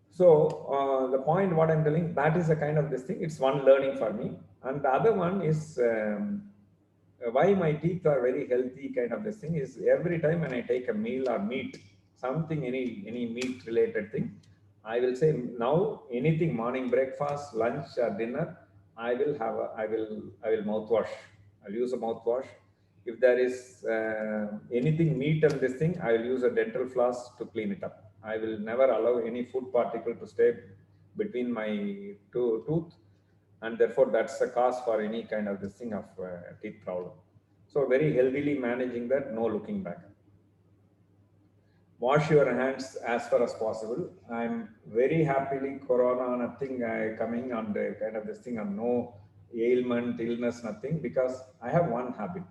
S2: So the point what I'm telling, that is a kind of this thing. It's one learning for me. And the other one is why my teeth are very healthy kind of this thing is every time when I take a meal or meat, something, any meat related thing, I will say now anything morning breakfast, lunch or dinner, I will mouthwash. I'll use a mouthwash. If there is anything meat on this thing, I will use a dental floss to clean it up. I will never allow any food particle to stay between my tooth. and therefore that's the cause for any kind of this thing of teeth problem. So very healthily managing that, no looking back. Wash your hands as far as possible. I'm very happily corona nothing coming on the kind of this thing, and no ailment illness nothing, because I have one habit.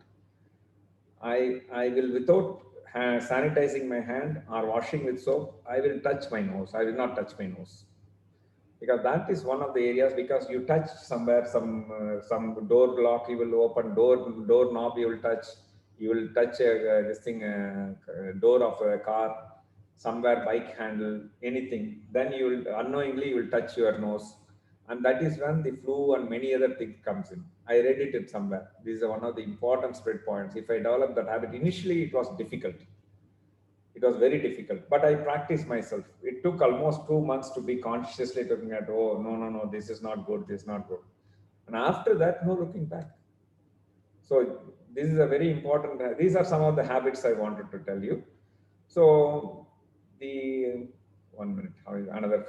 S2: I will, without sanitizing my hand or washing with soap, I will touch my nose. I will not touch my nose, because that is one of the areas, because you touch somewhere, some door lock you will open, door knob you will touch, you will touch this thing, door of a car, somewhere bike handle, anything, then you will unknowingly you will touch your nose, and that is when the flu and many other things comes in. I read it somewhere. This is one of the important spread points. If I develop that habit, initially it was difficult, it was very difficult, but I practiced myself. It took almost 2 months to be consciously looking at, oh, no, no, no, this is not good, this is not good. And after that, no looking back. So this is a very important, these are some of the habits I wanted to tell you. So the 1 minute, another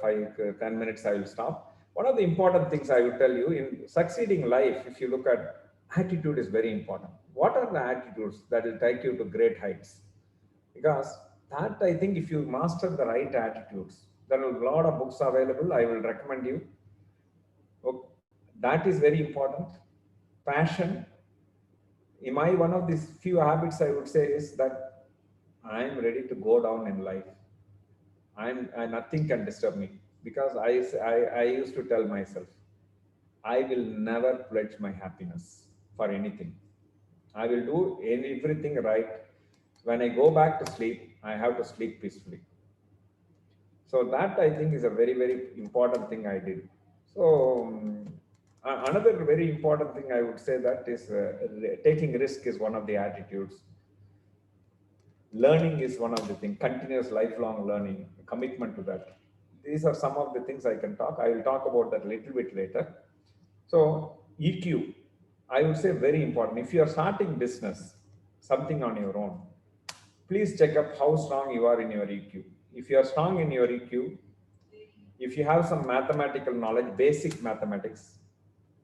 S2: 10 minutes, I will stop. One of the important things I will tell you in succeeding life, if you look at, attitude is very important. What are the attitudes that will take you to great heights? Because that, I think, if you master the right attitudes, there are a lot of books available. I will recommend you. Okay. That is very important. Passion. In my one of these few habits, I would say is that I am ready to go down in life. Nothing can disturb me, because I used to tell myself, I will never pledge my happiness for anything. I will do everything right. When I go back to sleep, I have to sleep peacefully. So that, I think, is a very, very important thing I did. So another very important thing I would say that is taking risk is one of the attitudes. Learning is one of the things, continuous lifelong learning, commitment to that. These are some of the things I can talk. I will talk about that a little bit later. So EQ, I would say very important. If you are starting business, something on your own, please check up how strong you are in your EQ. If you are strong in your EQ, if you have some mathematical knowledge, basic mathematics,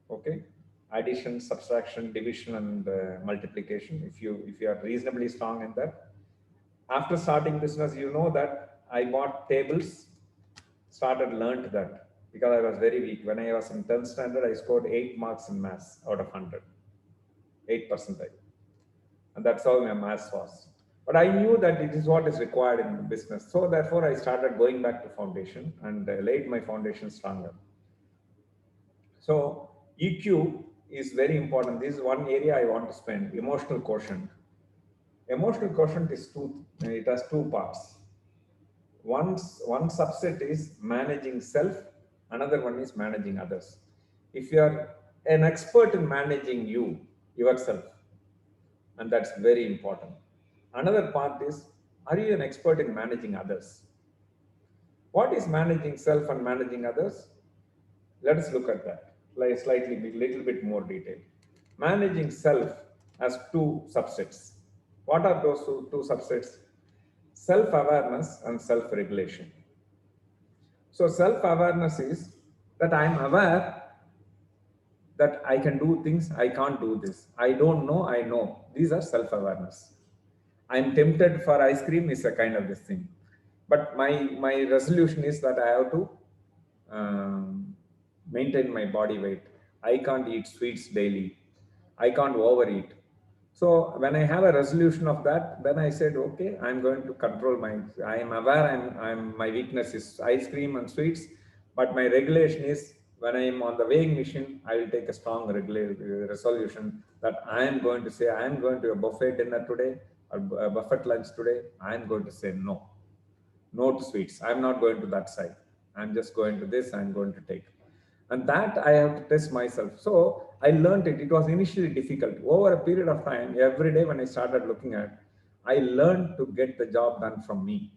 S2: okay, addition, subtraction, division, and multiplication, if you are reasonably strong in that, after starting business, you know that I bought tables, started learned that, because I was very weak. When I was in 10th standard, I scored 8 marks in maths out of 100, 8%. And that's how my maths was. But I knew that it is what is required in business. So therefore, I started going back to foundation and laid my foundation stronger. So EQ is very important. This is one area I want to spend. Emotional quotient. Emotional quotient is it has two parts. One subset is managing self, another one is managing others. If you are an expert in managing yourself, and that's very important. Another part is, are you an expert in managing others? What is managing self and managing others? Let us look at that like slightly, little bit more detail. Managing self has two subsets. What are those two subsets? Self-awareness and self-regulation. So self-awareness is that I am aware that I can do things, I can't do this. I don't know, I know. These are self-awareness. I'm tempted for ice cream is a kind of this thing. But my resolution is that I have to maintain my body weight. I can't eat sweets daily. I can't overeat. So when I have a resolution of that, then I said, okay, I'm going to control I am aware my weakness is ice cream and sweets, but my regulation is when I am on the weighing machine, I will take a strong resolution that I am going to say, I am going to a buffet dinner today or a buffet lunch today. I am going to say no. No to sweets. I'm not going to that side. I'm just going to this. I'm going to take. And that I have to test myself. So I learned it. It was initially difficult. Over a period of time, every day when I started looking at, I learned to get the job done from me.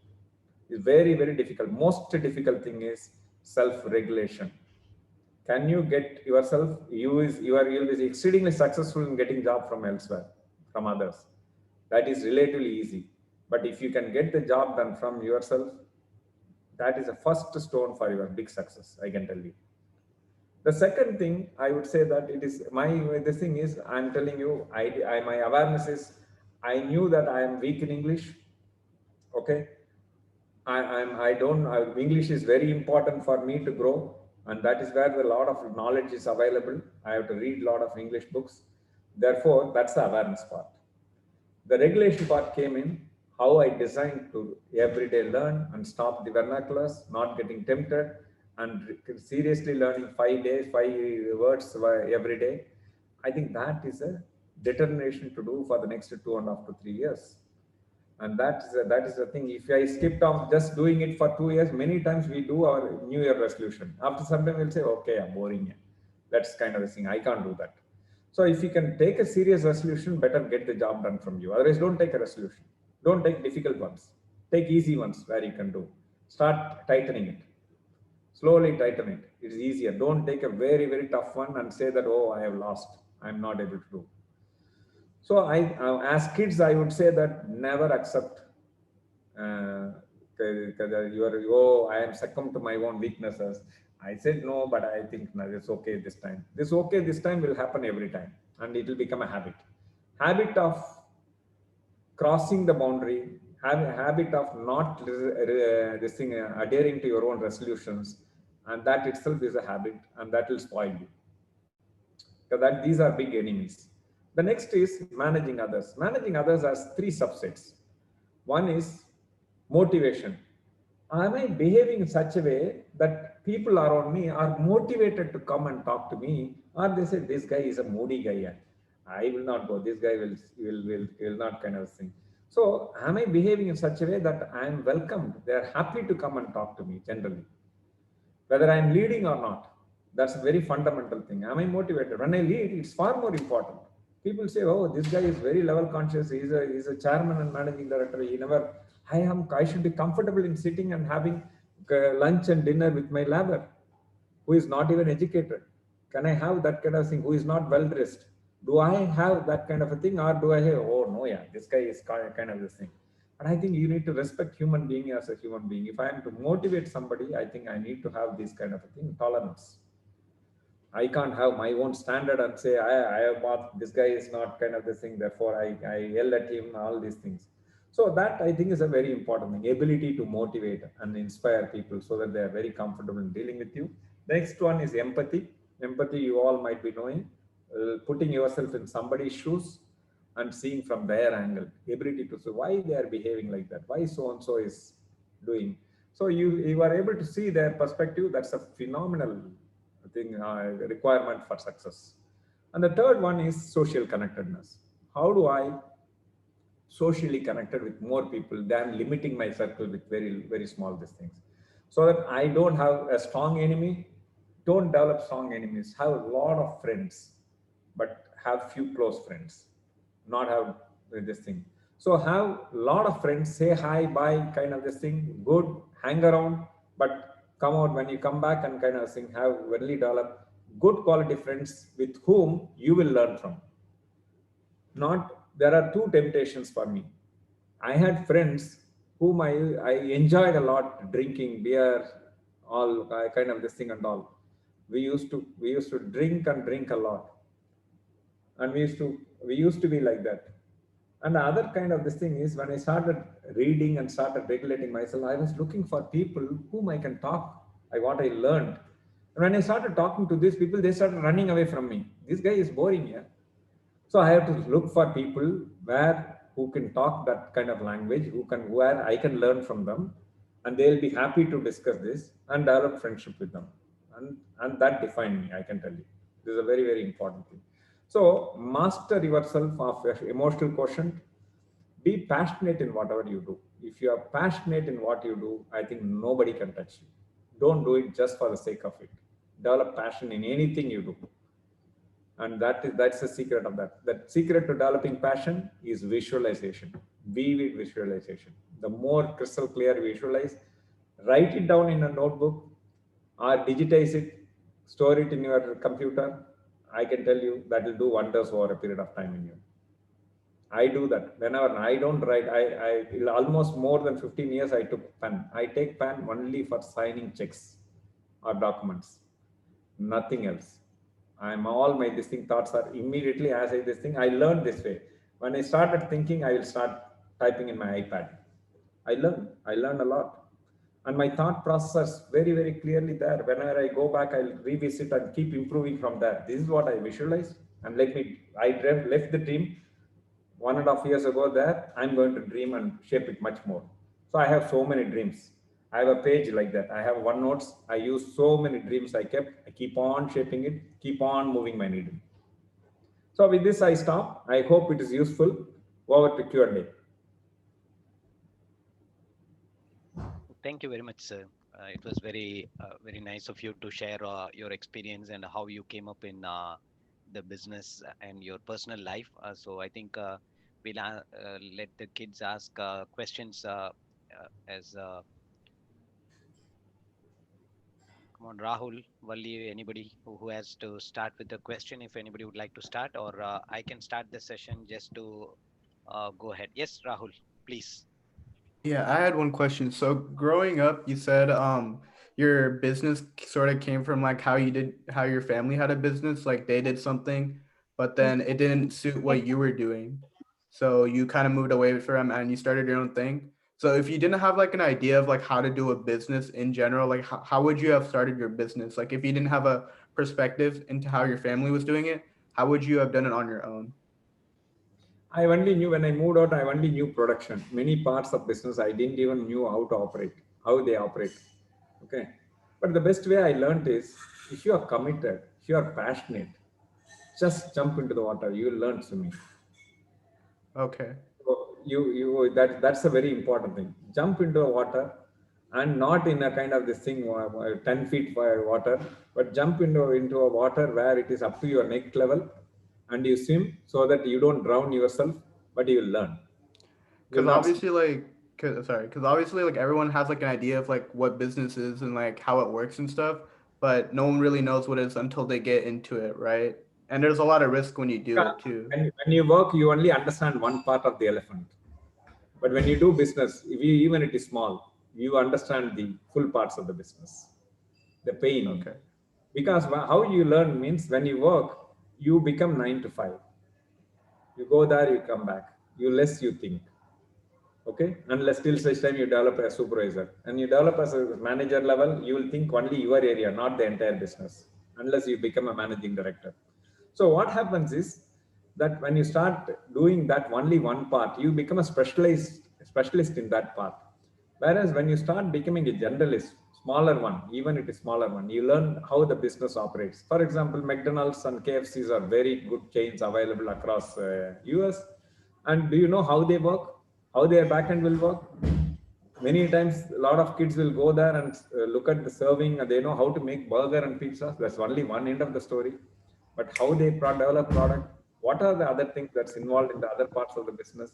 S2: It's very, very difficult. Most difficult thing is self-regulation. Can you get yourself, you'll be exceedingly successful in getting job from elsewhere, from others. That is relatively easy. But if you can get the job done from yourself, that is a first stone for your big success, I can tell you. The second thing I would say that it is my this thing is I'm telling you my awareness is I knew that I am weak in English. Okay, I don't English is very important for me to grow, and that is where a lot of knowledge is available. I have to read a lot of English books. Therefore, that's the awareness part. The regulation part came in how I designed to everyday learn and stop the vernaculars, not getting tempted, and seriously learning 5 days, 5 words every day. I think that is a determination to do for the next 2.5 to 3 years. And that is the thing. If I skipped off just doing it for 2 years, many times we do our New Year resolution. After some time, we'll say, okay, I'm boring. That's kind of a thing. I can't do that. So if you can take a serious resolution, better get the job done from you. Otherwise, don't take a resolution. Don't take difficult ones. Take easy ones where you can do. Start tightening it. Slowly tighten it. It's easier. Don't take a very, very tough one and say that, oh, I have lost. I'm not able to do. So as kids, I would say that never accept I am succumb to my own weaknesses. I said no, but I think no, it's okay this time. This okay this time will happen every time, and it will become a habit. Habit of crossing the boundary, have a habit of not adhering to your own resolutions, and that itself is a habit, and that will spoil you. So that these are big enemies. The next is managing others. Managing others has three subsets. One is motivation. Am I behaving in such a way that people around me are motivated to come and talk to me, or they say this guy is a moody guy? Yeah. I will not go. This guy will not kind of thing. So, am I behaving in such a way that I am welcomed? They are happy to come and talk to me generally, whether I am leading or not. That's a very fundamental thing. Am I motivated? When I lead, it's far more important. People say, "Oh, this guy is very level conscious. He's a chairman and managing director. He never. I should be comfortable in sitting and having lunch and dinner with my labor, who is not even educated. Can I have that kind of thing? Who is not well dressed? Do I have that kind of a thing, or do I say, oh no, yeah, this guy is kind of this thing?" And I think you need to respect human being as a human being. If I am to motivate somebody, I think I need to have this kind of a thing, tolerance. I can't have my own standard and say, I have bought, this guy is not kind of this thing, therefore I yell at him, all these things. So that I think is a very important thing, ability to motivate and inspire people so that they are very comfortable in dealing with you. Next one is empathy. Empathy, you all might be knowing, putting yourself in somebody's shoes and seeing from their angle, ability to see why they are behaving like that, why so-and-so is doing. So you are able to see their perspective. That's a phenomenal thing, requirement for success. And the third one is social connectedness. How do I socially connected with more people than limiting my circle with very, very small these things? So that I don't have a strong enemy, don't develop strong enemies, have a lot of friends, but have few close friends, not have this thing. So have a lot of friends, say hi, bye, kind of this thing, good, hang around, but come out when you come back and kind of thing, have really develop good quality friends with whom you will learn from. Not, there are two temptations for me. I had friends whom I enjoyed a lot drinking beer, all kind of this thing and all. We used to drink and drink a lot, and we used to be like that. And the other kind of this thing is when I started reading and started regulating myself, I was looking for people whom I can talk. What I learned. And when I started talking to these people, they started running away from me. This guy is boring, yeah. So I have to look for people who can talk that kind of language, where I can learn from them, and they'll be happy to discuss this and develop friendship with them. And that defined me, I can tell you. This is a very, very important thing. So master yourself of your emotional quotient. Be passionate in whatever you do. If you are passionate in what you do, I think nobody can touch you. Don't do it just for the sake of it. Develop passion in anything you do, and that's the secret of that. That secret to developing passion is visualization. Vivid visualization. The more crystal clear visualize, write it down in a notebook or digitize it, store it in your computer. I can tell you that will do wonders over a period of time in you. I do that whenever I don't write. I almost more than 15 years I took pen. I take pen only for signing checks or documents. nothing else. I'm all my this thing thoughts are immediately as I this thing. I learned this way. When I started thinking, I will start typing in my iPad. I learned a lot. And my thought process very, very clearly there. Whenever I go back, I'll revisit and keep improving from there. This is what I visualize. And left the dream 1.5 years ago there. I'm going to dream and shape it much more. So I have so many dreams. I have a page like that. I have one notes. I use so many dreams I kept. I keep on shaping it, keep on moving my needle. So with this, I stop. I hope it is useful. Over to Q&A.
S1: Thank you very much, sir. It was very nice of you to share your experience and how you came up in the business and your personal life. So I think we'll let the kids ask questions as come on, Rahul, Valli, anybody who has to start with the question. If anybody would like to start, or I can start the session just to go ahead. Yes, Rahul, please.
S3: Yeah, I had one question. So growing up, you said your business sort of came from like how your family had a business, like they did something, but then it didn't suit what you were doing. So you kind of moved away from and you started your own thing. So if you didn't have like an idea of like how to do a business in general, like how would you have started your business? Like if you didn't have a perspective into how your family was doing it, how would you have done it on your own?
S2: I only knew when I moved out, I only knew production. Many parts of business I didn't even knew how to operate, how they operate. Okay. But the best way I learned is if you are committed, if you are passionate, just jump into the water. You will learn swimming.
S3: Okay.
S2: So that's a very important thing. Jump into the water and not in a kind of this thing 10 feet water, but jump into a water where it is up to your neck level and you swim so that you don't drown yourself, but you will learn. You will
S3: Because
S2: not.
S3: obviously, like, because obviously, like, everyone has like an idea of like what business is and like how it works and stuff, but no one really knows what it is until they get into it, right? And there's a lot of risk when you do
S2: Yeah,
S3: it too.
S2: when you work, you only understand one part of the elephant. But when you do business, if you, even it is small, you understand the full parts of the business, the pain.
S3: Okay.
S2: Because how you learn means when you work, you become 9 to 5. You go there, you come back. You less you think. Okay, unless till such time you develop as supervisor and you develop as a manager level, you will think only your area, not the entire business, unless you become a managing director. So what happens is that when you start doing that only one part, you become a specialist in that part. Whereas when you start becoming a generalist, smaller one, even it is smaller one, you learn how the business operates. For example, McDonald's and KFCs are very good chains available across US. And do you know how they work? How their backend will work? Many times a lot of kids will go there and look at the serving and they know how to make burger and pizza. That's only one end of the story. But how they develop product, what are the other things that's involved in the other parts of the business?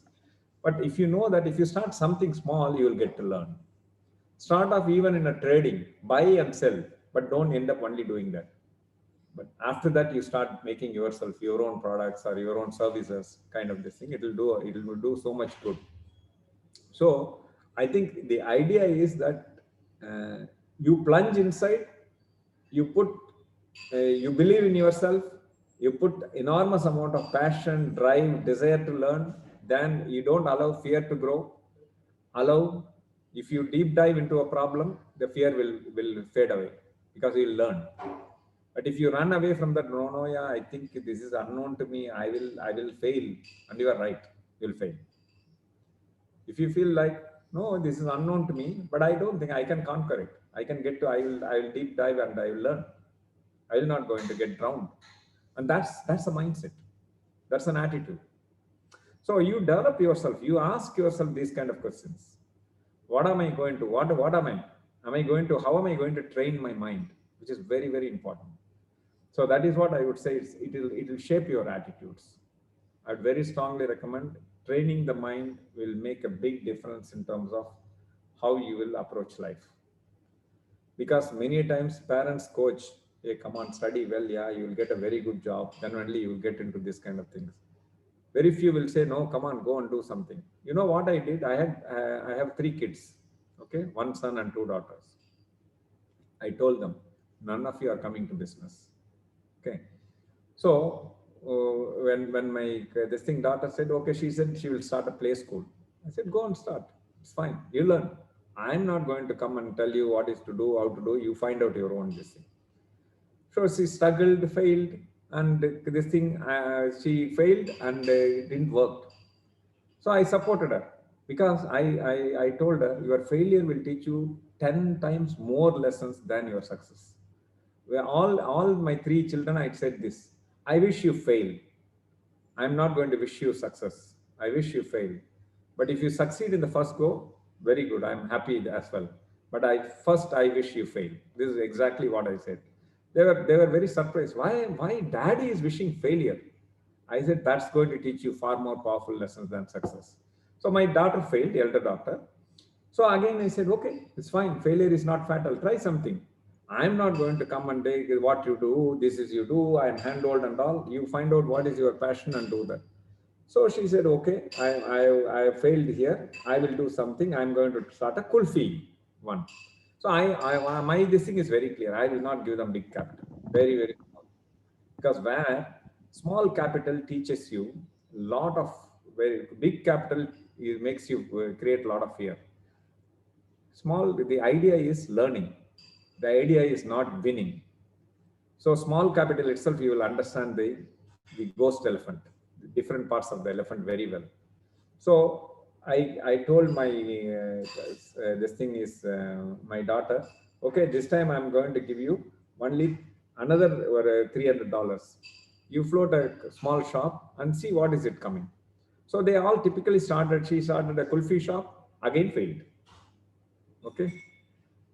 S2: But if you know that if you start something small, you will get to learn. Start off even in a trading, buy and sell, but don't end up only doing that. But after that, you start making yourself your own products or your own services, kind of this thing. It will do so much good. So I think the idea is that you plunge inside, you put, you believe in yourself, you put enormous amount of passion, drive, desire to learn. Then you don't allow fear to grow. Allow, if you deep dive into a problem, the fear will fade away because you'll learn. But if you run away from that, no, no, yeah, I think this is unknown to me. I will fail, and you are right. You'll fail. If you feel like, no, this is unknown to me, but I don't think I can conquer it, I can get to, I will deep dive and I will learn. I will not going to get drowned. And that's a mindset, that's an attitude. So you develop yourself, you ask yourself these kind of questions. What am I going to, what am I going to, how am I going to train my mind, which is very, very important. So that is what I would say, it will shape your attitudes. I would very strongly recommend training the mind will make a big difference in terms of how you will approach life. Because many times parents coach, hey, come on, study well, yeah, you will get a very good job, then only you will get into this kind of things. Very few will say, no, come on, go and do something. You know what I did? I have 3 kids, okay, 1 son and 2 daughters. I told them, None of you are coming to business. Okay. So when my this thing daughter said, okay, she said she will start a play school. I said, go and start. It's fine. You learn. I'm not going to come and tell you what is to do, how to do. You find out your own this thing. So she struggled, failed, and this thing she failed and it didn't work. So I supported her because I told her your failure will teach you 10 times more lessons than your success. Where all my three children, I said this: I wish you fail. I'm not going to wish you success. I wish you fail. But if you succeed in the first go, very good. I'm happy as well. But I wish you fail. This is exactly what I said. They were very surprised. Why daddy is wishing failure? I said that's going to teach you far more powerful lessons than success. So my daughter failed, elder daughter. So again I said, okay, it's fine. Failure is not fatal. Try something. I'm not going to come and take what you do. This is you do. I'm handhold and all. You find out what is your passion and do that. So she said, okay, I failed here. I will do something. I'm going to start a kulfi one. So my this thing is very clear. I will not give them big capital. Very, very small. Because where small capital teaches you lot of very big capital makes you create a lot of fear. Small, the idea is learning. The idea is not winning. So small capital itself, you will understand the ghost elephant, the different parts of the elephant very well. So I told my this thing is my daughter, okay, this time I'm going to give you only another $300. You float a small shop and see what is it coming. So they all typically started. She started a kulfi shop, again failed. Okay.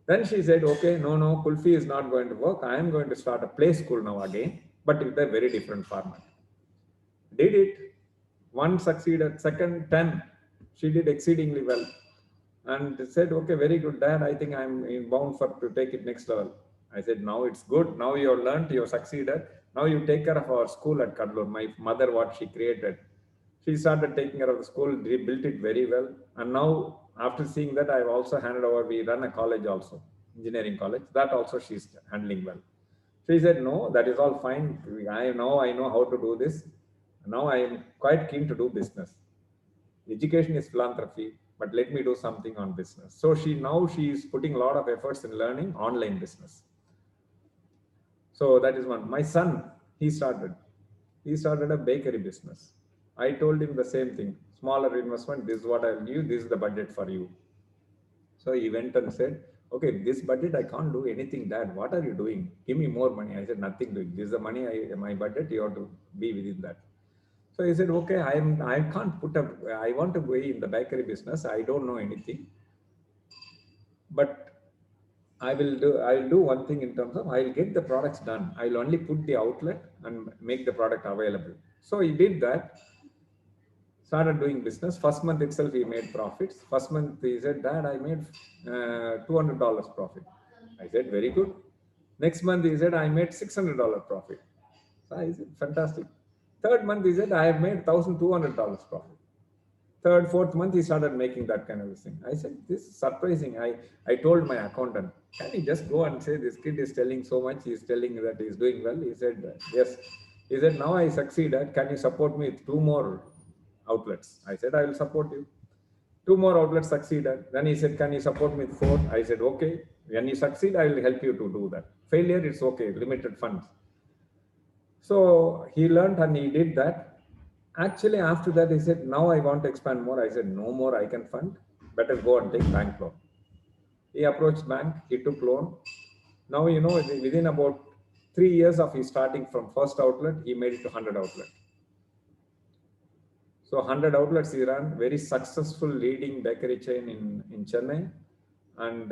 S2: Then she said, okay, no, kulfi is not going to work. I am going to start a play school now again, but with a very different format. Did it. One succeeded, second, 10. She did exceedingly well. And said, okay, very good, dad. I think I'm bound for to take it next level. I said, now it's good. Now you have learned, you have succeeded. Now you take care of our school at Kadlur. My mother, what she created. She started taking care of the school, rebuilt it very well. And now, after seeing that, I've also handed over, we run a college also, engineering college. That also she's handling well. She said, no, that is all fine. I know how to do this. Now I am quite keen to do business. Education is philanthropy, but let me do something on business. So she is putting a lot of efforts in learning online business. So that is one. My son, he started. He started a bakery business. I told him the same thing. Smaller investment, this is what I'll give, this is the budget for you. So he went and said, okay, this budget I can't do anything, dad. What are you doing? Give me more money. I said, nothing doing. This is the money, my budget, you have to be within that. So he said, okay, I can't put up, I want to be in the bakery business. I don't know anything, but I'll do one thing in terms of I'll get the products done. I'll only put the outlet and make the product available. So he did that, started doing business. First month itself, he made profits. First month, he said, dad, I made $200 profit. I said, very good. Next month, he said, I made $600 profit. So I said, fantastic. Third month, he said, I have made $1,200 profit. Third, fourth month, he started making that kind of thing. I said, this is surprising. I told my accountant, can you just go and say, this kid is telling so much, he's telling that he's doing well. He said, yes. He said, now I succeeded. Can you support me with two more outlets? I said, I will support you. Two more outlets succeeded. Then he said, can you support me with four? I said, okay. When you succeed, I will help you to do that. Failure, it's okay, limited funds. So he learned and he did that. Actually, after that, he said, now I want to expand more. I said, no more I can fund. Better go and take bank loan. He approached bank, he took loan. Now, within about 3 years of his starting from first outlet, he made it to 100 outlet. So 100 outlets he ran, very successful leading bakery chain in Chennai. And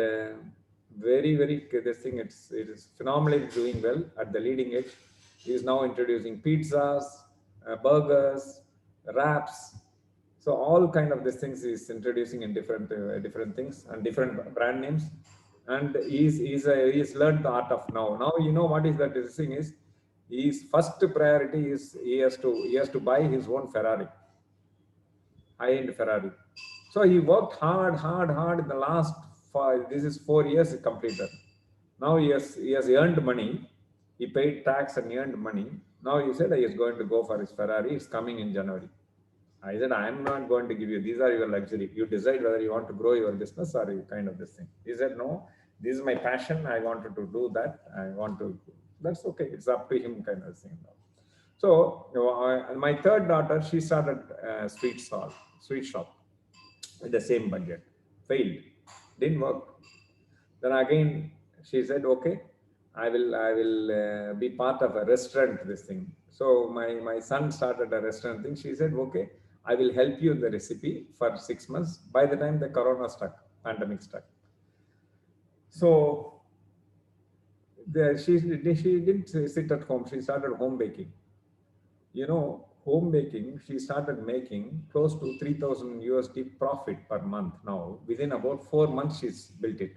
S2: very, this thing, it is phenomenally doing well at the leading edge. He is now introducing pizzas, burgers, wraps. So all kind of these things is introducing in different things and different brand names. And he's learned the art of now. Now you know what is that this thing is. His first priority is he has to buy his own Ferrari, high-end Ferrari. So he worked hard in the last this is 4 years completed. Now he has earned money. He paid tax and earned money. Now he said he is going to go for his Ferrari. It's coming in January. I said, I am not going to give you. These are your luxury. You decide whether you want to grow your business or you kind of this thing. He said, no, this is my passion. I wanted to do that. I want to. That's okay. It's up to him kind of thing. So my third daughter, she started a sweet shop with the same budget. Failed. Didn't work. Then again, she said, okay, I will be part of a restaurant, this thing. So my son started a restaurant thing. She said, okay, I will help you in the recipe for 6 months. By the time the corona struck, pandemic struck. So she didn't sit at home. She started home baking. Home baking, she started making close to 3,000 USD profit per month now. Within about 4 months, she's built it.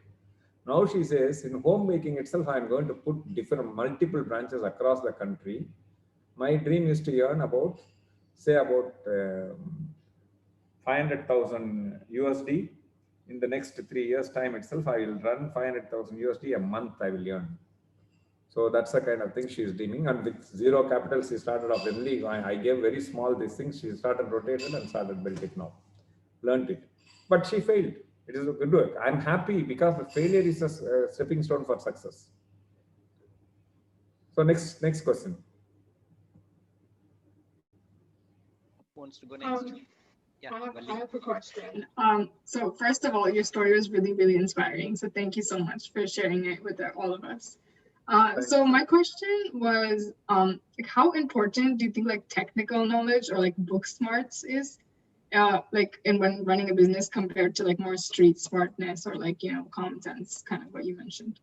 S2: Now she says, in home baking itself, I'm going to put different multiple branches across the country. My dream is to earn about, say, about 500,000 USD. In the next 3 years' time itself, I will run 500,000 USD a month. I will earn. So that's the kind of thing she's dreaming. And with zero capital, she started off only. I gave very small these things. She started rotated and started built it now. Learned it. But she failed. It is a good work. I'm happy because the failure is a stepping stone for success. So next question.
S1: Who wants to go next? Yeah,
S4: I have a question. So first of all, your story was really, really inspiring. So thank you so much for sharing it with all of us. So my question was, like, how important do you think like technical knowledge or like book smarts is, like in when running a business compared to like more street smartness or like common sense, kind of what you mentioned?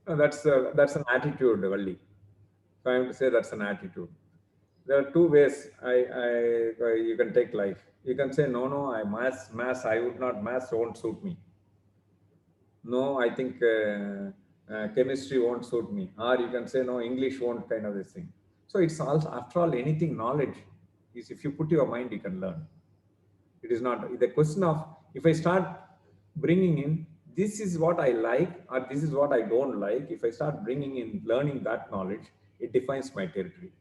S2: That's an attitude, Valli. So I have to say that's an attitude. There are two ways you can take life. You can say no, I mass. I would not mass. Won't suit me. No, I think chemistry won't suit me. Or you can say, no, English won't, kind of this thing. So it's also, after all, anything knowledge is, if you put your mind, you can learn. It is not the question of, if I start bringing in, this is what I like or this is what I don't like. If I start bringing in learning that knowledge, it defines my territory.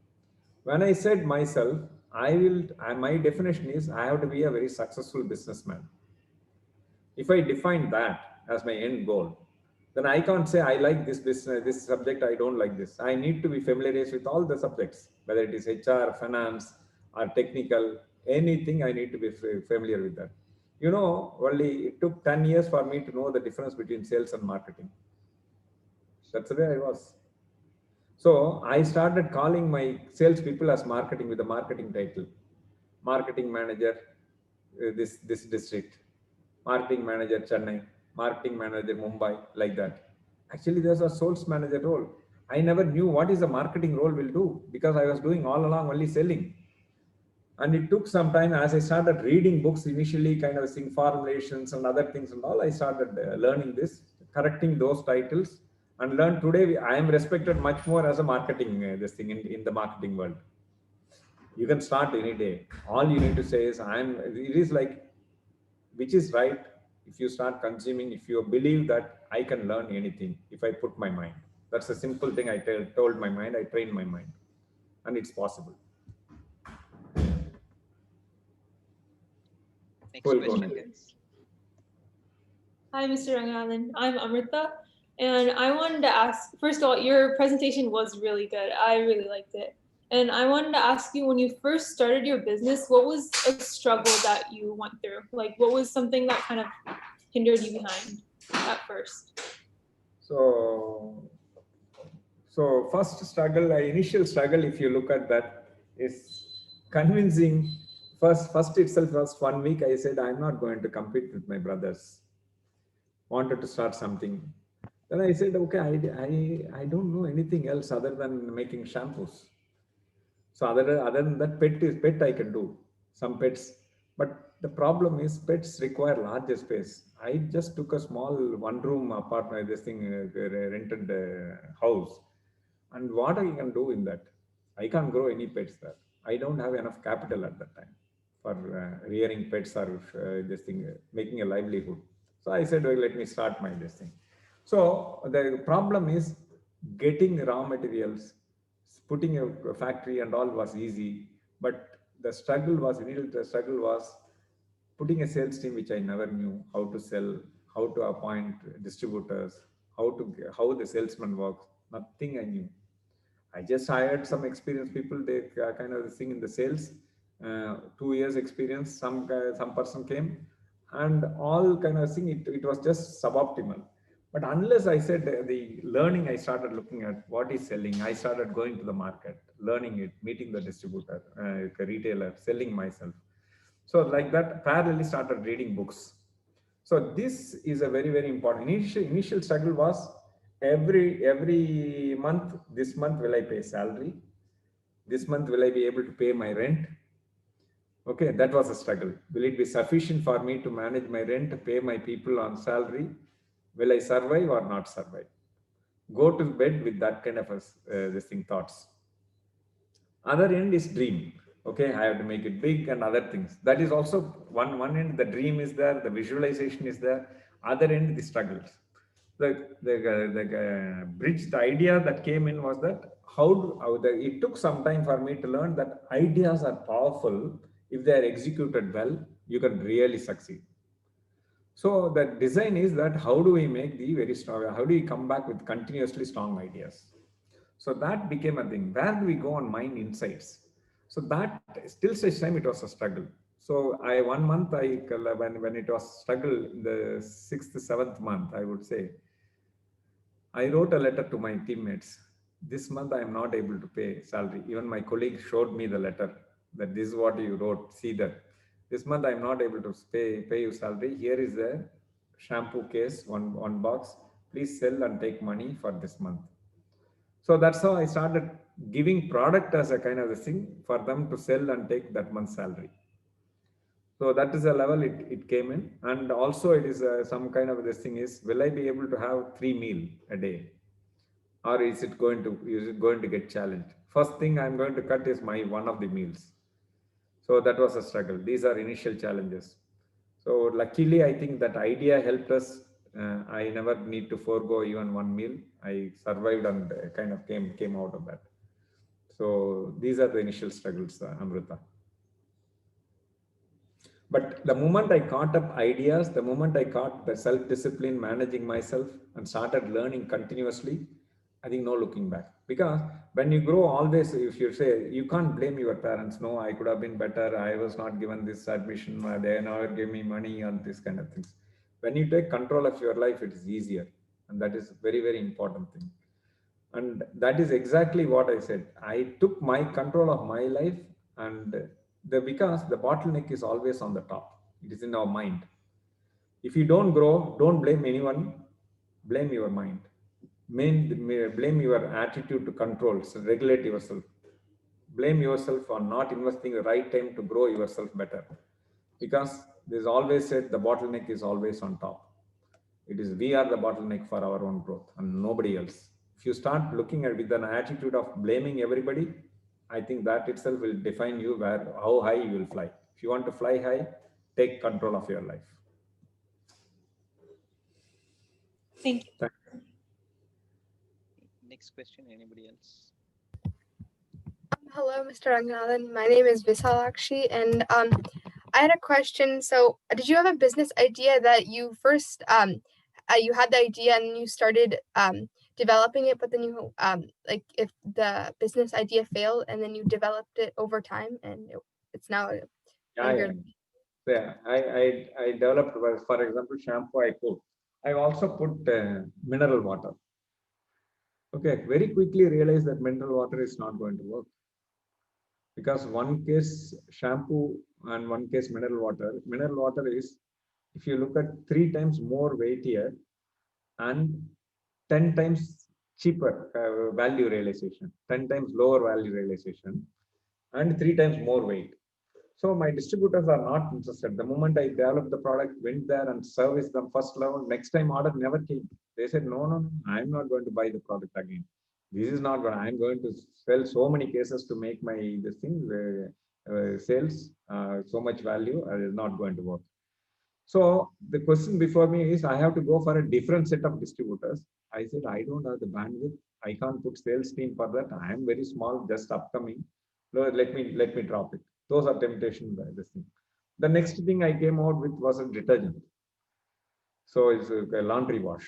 S2: When I said myself, my definition is I have to be a very successful businessman. If I define that as my end goal, then I can't say I like this business, this subject, I don't like this. I need to be familiar with all the subjects, whether it is HR, finance, or technical, anything. I need to be familiar with that. Only it took 10 years for me to know the difference between sales and marketing. That's the way I was. So I started calling my salespeople as marketing, with the marketing title. Marketing manager, this district. Marketing manager Chennai, marketing manager Mumbai, like that. Actually, there's a sales manager role. I never knew what is a marketing role will do, because I was doing all along only selling. And it took some time as I started reading books initially, kind of seeing formulations and other things and all. I started learning this, correcting those titles, and learn today. I am respected much more as a marketing this thing in the marketing world. You can start any day. All you need to say is it is like, which is right. If you start consuming, if you believe that I can learn anything if I put my mind. That's a simple thing. I told my mind, I trained my mind, and it's possible.
S1: Next question, guys.
S5: Hi, Mr. Ranganathan. I'm Amrita, and I wanted to ask, first of all, your presentation was really good. I really liked it. And I wanted to ask you, when you first started your business, what was a struggle that you went through? Like, what was something that kind of hindered you behind at first?
S2: So first struggle, initial struggle, if you look at that, is convincing. First 1 week, I said, I'm not going to compete with my brothers. Wanted to start something. Then I said, okay, I don't know anything else other than making shampoos. So other than that, pet I can do, some pets. But the problem is pets require larger space. I just took a small one-room apartment, this thing, rented house. And what I can do in that? I can't grow any pets there. I don't have enough capital at that time for rearing pets or this thing, making a livelihood. So I said, well, let me start this thing. So the problem is getting raw materials, putting a factory and all was easy, but the struggle was initial. The struggle was putting a sales team which I never knew how to sell, how to appoint distributors, how the salesman works. Nothing I knew. I just hired some experienced people. They kind of thing in the sales, 2 years experience. Some person came, and all kind of thing. It was just suboptimal. But unless I said the learning, I started looking at what is selling. I started going to the market, learning it, meeting the distributor, retailer, selling myself. So like that, parallelly started reading books. So this is a very, very important. Initial struggle was every month. This month will I pay salary? This month will I be able to pay my rent? Okay, that was a struggle. Will it be sufficient for me to manage my rent, pay my people on salary? Will I survive or not survive? Go to bed with that kind of this thing thoughts. Other end is dream. Okay, I have to make it big and other things. That is also one end. The dream is there, the visualization is there. Other end, the struggles. The bridge, the idea that came in was that it took some time for me to learn that ideas are powerful. If they are executed well, you can really succeed. So the design is that how do we make the very strong, how do we come back with continuously strong ideas? So that became a thing. Where do we go on mind insights? So that still such time it was a struggle. So I 1 month when it was struggle in the 6th, 7th month, I would say, I wrote a letter to my teammates. This month I am not able to pay salary. Even my colleague showed me the letter that this is what you wrote. See that this month I am not able to pay you salary. Here is a shampoo case, one box. Please sell and take money for this month. So that's how I started giving product as a kind of a thing for them to sell and take that month's salary. So that is a level it came in. And also it is some kind of this thing is, will I be able to have 3 meals a day? Or is it going to get challenged? First thing I'm going to cut is my one of the meals. So that was a struggle. These are initial challenges. So luckily, I think that idea helped us. I never need to forego even one meal. I survived and kind of came out of that. So these are the initial struggles, Amrita. But the moment I caught up ideas, the moment I caught the self-discipline, managing myself, and started learning continuously, I think no looking back. Because when you grow, always, if you say, you can't blame your parents. No, I could have been better. I was not given this admission. They never gave me money and this kind of things. When you take control of your life, it is easier. And that is very, very important thing. And that is exactly what I said. I took my control of my life, and because the bottleneck is always on the top. It is in our mind. If you don't grow, don't blame anyone, blame your mind. Blame your attitude to control, so regulate yourself. Blame yourself for not investing the right time to grow yourself better. Because there's always said the bottleneck is always on top. It is we are the bottleneck for our own growth and nobody else. If you start looking at with an attitude of blaming everybody, I think that itself will define you how high you will fly. If you want to fly high, take control of your life.
S5: Thank you.
S1: Next question, anybody else?
S6: Hello, Mr. Ranganathan. My name is Visalakshi, and I had a question. So, did you have a business idea that you first you had the idea and you started developing it, but then you like if the business idea failed and then you developed it over time, and it's now
S2: Yeah. I developed, for example, shampoo I put. I also put mineral water. Okay, very quickly realized that mineral water is not going to work. Because one case shampoo and one case mineral water is, if you look at 3 times more weightier and 10 times cheaper value realization, 10 times lower value realization, and 3 times more weight. So my distributors are not interested. The moment I developed the product, went there and serviced them first level, next time order never came. They said, no, I'm not going to buy the product again. This is not going. I'm going to sell so many cases to make my this thing sales so much value. It is not going to work. So the question before me is, I have to go for a different set of distributors. I said, I don't have the bandwidth. I can't put sales team for that. I am very small, just upcoming. No, let me drop it. Those are temptations by this thing. The next thing I came out with was a detergent. So it's a laundry wash.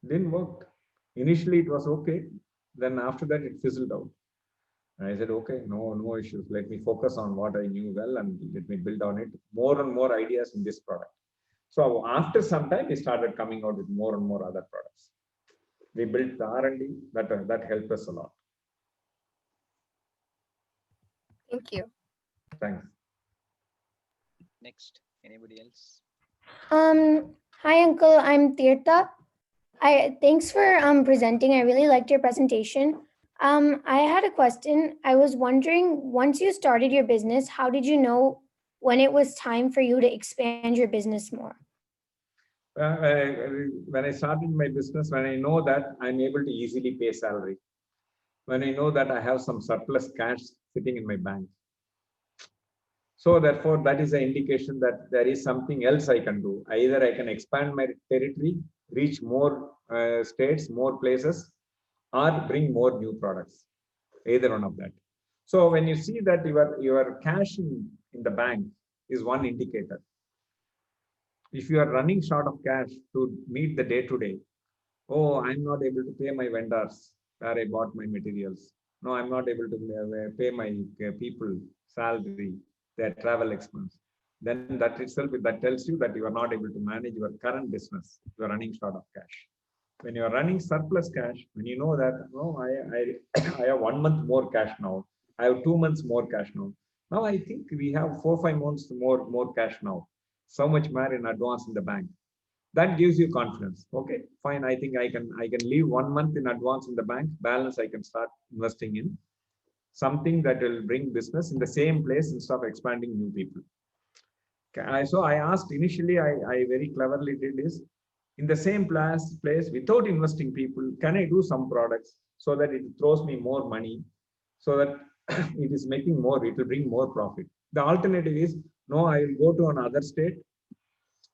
S2: Didn't work. Initially it was okay. Then after that it fizzled out. And I said, okay, no issues. Let me focus on what I knew well and let me build on it. More and more ideas in this product. So after some time, we started coming out with more and more other products. We built the R&D that helped us a lot.
S6: Thank you.
S2: Thanks.
S1: Next, anybody else?
S7: Hi, Uncle. I'm Tirtha. Thanks for presenting. I really liked your presentation. I had a question. I was wondering, once you started your business, how did you know when it was time for you to expand your business more?
S2: When I started my business, when I know that I'm able to easily pay salary, when I know that I have some surplus cash sitting in my bank. So therefore, that is an indication that there is something else I can do. Either I can expand my territory, reach more states, more places, or bring more new products. Either one of that. So when you see that your cash in the bank is one indicator. If you are running short of cash to meet the day to day, oh, I'm not able to pay my vendors where I bought my materials. No, I'm not able to pay my people salary, their travel expense. Then that itself, that tells you that you are not able to manage your current business. You are running short of cash. When you are running surplus cash, when you know that, no, I have 1 month more cash now. I have 2 months more cash now. Now I think we have 4 5 months more cash now. So much more in advance in the bank. That gives you confidence. Okay, fine. I think I can leave 1 month in advance in the bank. Balance I can start investing in something that will bring business in the same place instead of expanding new people. So I asked initially, I very cleverly did is in the same place without investing people, can I do some products so that it throws me more money, so that it is making more, it will bring more profit. The alternative is, no, I will go to another state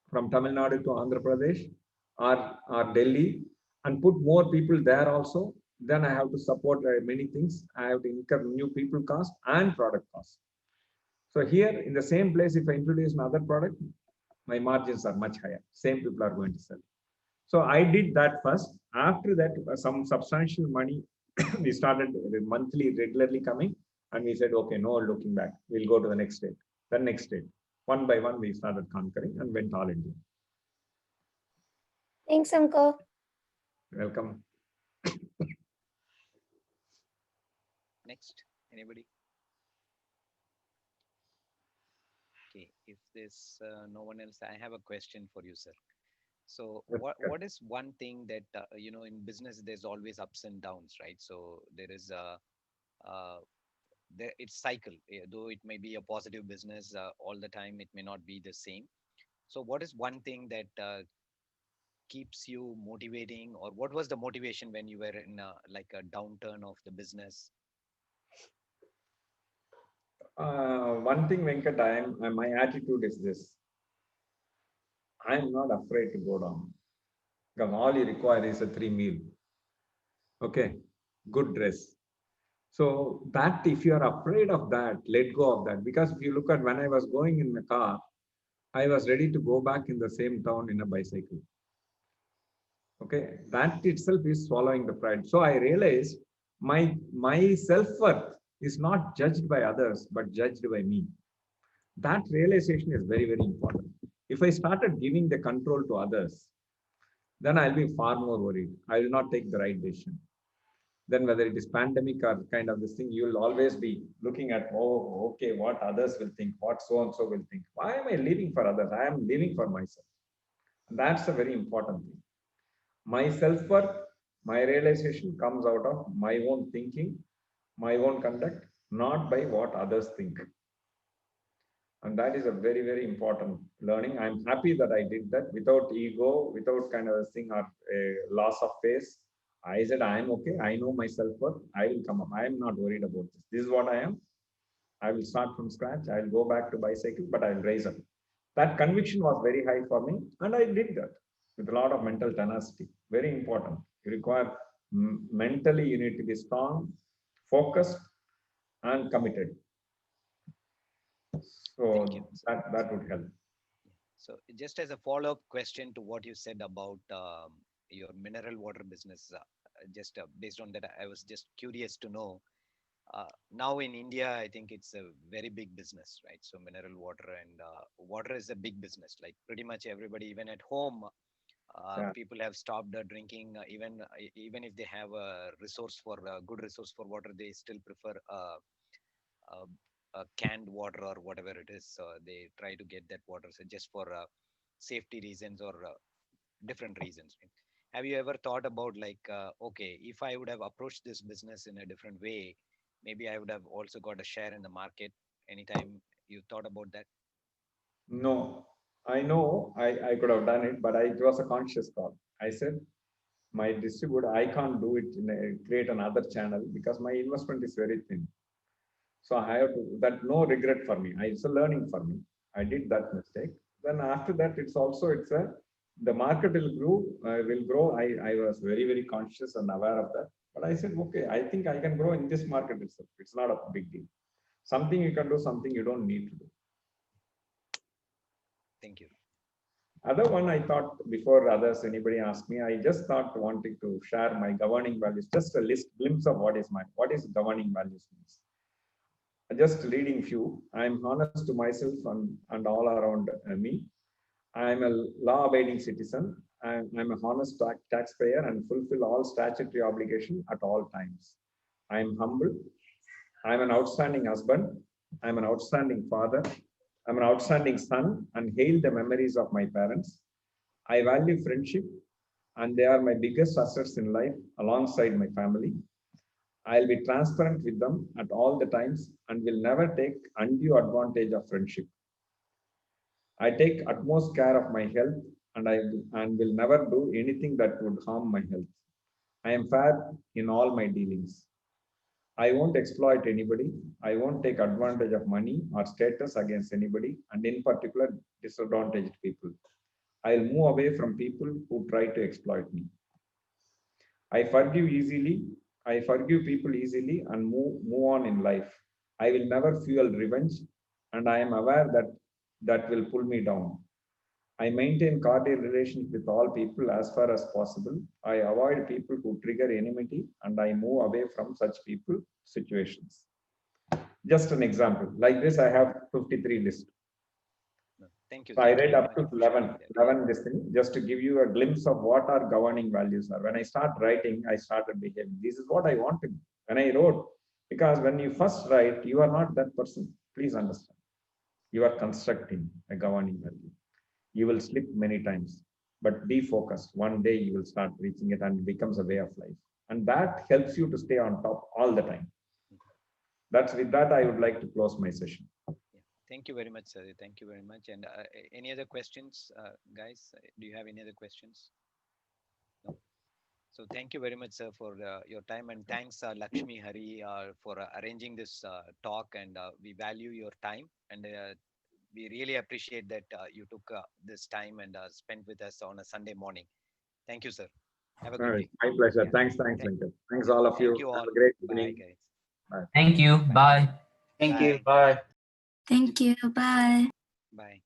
S2: from Tamil Nadu to Andhra Pradesh or Delhi and put more people there also. Then I have to support many things. I have to incur new people cost and product cost. So here in the same place, if I introduce another product, my margins are much higher. Same people are going to sell. So I did that first. After that, some substantial money we started monthly, regularly coming, and we said, okay, no looking back. We'll go to the next state, the next state. One by one, we started conquering and went all India.
S7: Thanks, Uncle.
S2: Welcome.
S1: Next, anybody? Okay, if there's no one else, I have a question for you, sir. So what is one thing that in business there's always ups and downs, right? So there is a it's cycle. Though it may be a positive business all the time, it may not be the same. So what is one thing that keeps you motivating, or what was the motivation when you were in like a downturn of the business?
S2: One thing, Venkat, my attitude is this. I'm not afraid to go down. Because all you require is a 3 meal. Okay, good dress. So that if you are afraid of that, let go of that. Because if you look at when I was going in the car, I was ready to go back in the same town in a bicycle. Okay, that itself is swallowing the pride. So I realized my self-worth is not judged by others, but judged by me. That realization is very, very important. If I started giving the control to others, then I'll be far more worried. I will not take the right decision. Then whether it is pandemic or kind of this thing, you will always be looking at, oh, okay, what others will think, what so-and-so will think. Why am I living for others? I am living for myself. And that's a very important thing. My self-worth, my realization comes out of my own thinking, my own conduct, not by what others think. And that is a very, very important learning. I'm happy that I did that without ego, without kind of a thing or a loss of face. I said, I am okay. I know my self-worth. I will come up. I am not worried about this. This is what I am. I will start from scratch. I'll go back to bicycle, but I'll rise up. That conviction was very high for me, and I did that with a lot of mental tenacity. Very important. You require mentally, you need to be strong, focused, and committed. So that would help.
S1: So just as a follow-up question to what you said about your mineral water business, just based on that, I was just curious to know. Now in India, I think it's a very big business, right? So mineral water and water is a big business. Like pretty much everybody, even at home, people have stopped drinking. Even if they have a resource for good resource for water, they still prefer canned water or whatever it is. So they try to get that water, so just for safety reasons or different reasons. Right? Have you ever thought about like, okay, if I would have approached this business in a different way, maybe I would have also got a share in the market? Anytime you thought about that?
S2: No, I know I could have done it, but it was a conscious call. I said, my distributor, I can't do it create another channel because my investment is very thin. So I have to, that no regret for me. It's a learning for me. I did that mistake. Then after that, the market will grow. I was very conscious and aware of that. But I said, okay, I think I can grow in this market itself. It's not a big deal. Something you can do, something you don't need to do.
S1: Thank you.
S2: Other one I thought before anybody asked me, I just thought wanting to share my governing values, just a glimpse of what is governing values means. Just reading few. I'm honest to myself and all around me. I'm a law-abiding citizen. I'm a honest taxpayer and fulfill all statutory obligation at all times. I'm humble. I'm an outstanding husband. I'm an outstanding father. I'm an outstanding son and hail the memories of my parents. I value friendship and they are my biggest assets in life alongside my family. I'll be transparent with them at all the times and will never take undue advantage of friendship. I take utmost care of my health and will never do anything that would harm my health. I am fair in all my dealings. I won't exploit anybody. I won't take advantage of money or status against anybody, and in particular, disadvantaged people. I'll move away from people who try to exploit me. I forgive easily. I forgive people easily and move on in life. I will never fuel revenge, and I am aware that will pull me down. I maintain cordial relations with all people as far as possible. I avoid people who trigger enmity, and I move away from such people situations. Just an example. Like this, I have 53 lists.
S1: Thank you.
S2: So I read up to 11 this thing, just to give you a glimpse of what our governing values are. When I start writing, I started behaving. This is what I want to be. When I wrote, because when you first write, you are not that person. Please understand. You are constructing a governing value. You will slip many times, but be focused. One day you will start reaching it and it becomes a way of life. And that helps you to stay on top all the time. With that, I would like to close my session.
S1: Thank you very much, sir. Thank you very much. And any other questions, guys? Do you have any other questions? No? So thank you very much, sir, for your time. And thanks, Lakshmi Hari, for arranging this talk. And we value your time. And we really appreciate that you took this time and spent with us on a Sunday morning. Thank you, sir. Have a good day.
S2: My pleasure. Thanks, Lincoln. Thanks all of you.
S1: Thank you all.
S2: Have a great
S1: Bye,
S2: evening.
S1: guys.
S2: Bye.
S8: Thank you. Bye.
S9: Thank you. Bye.
S10: Thank you. Bye.
S1: Bye.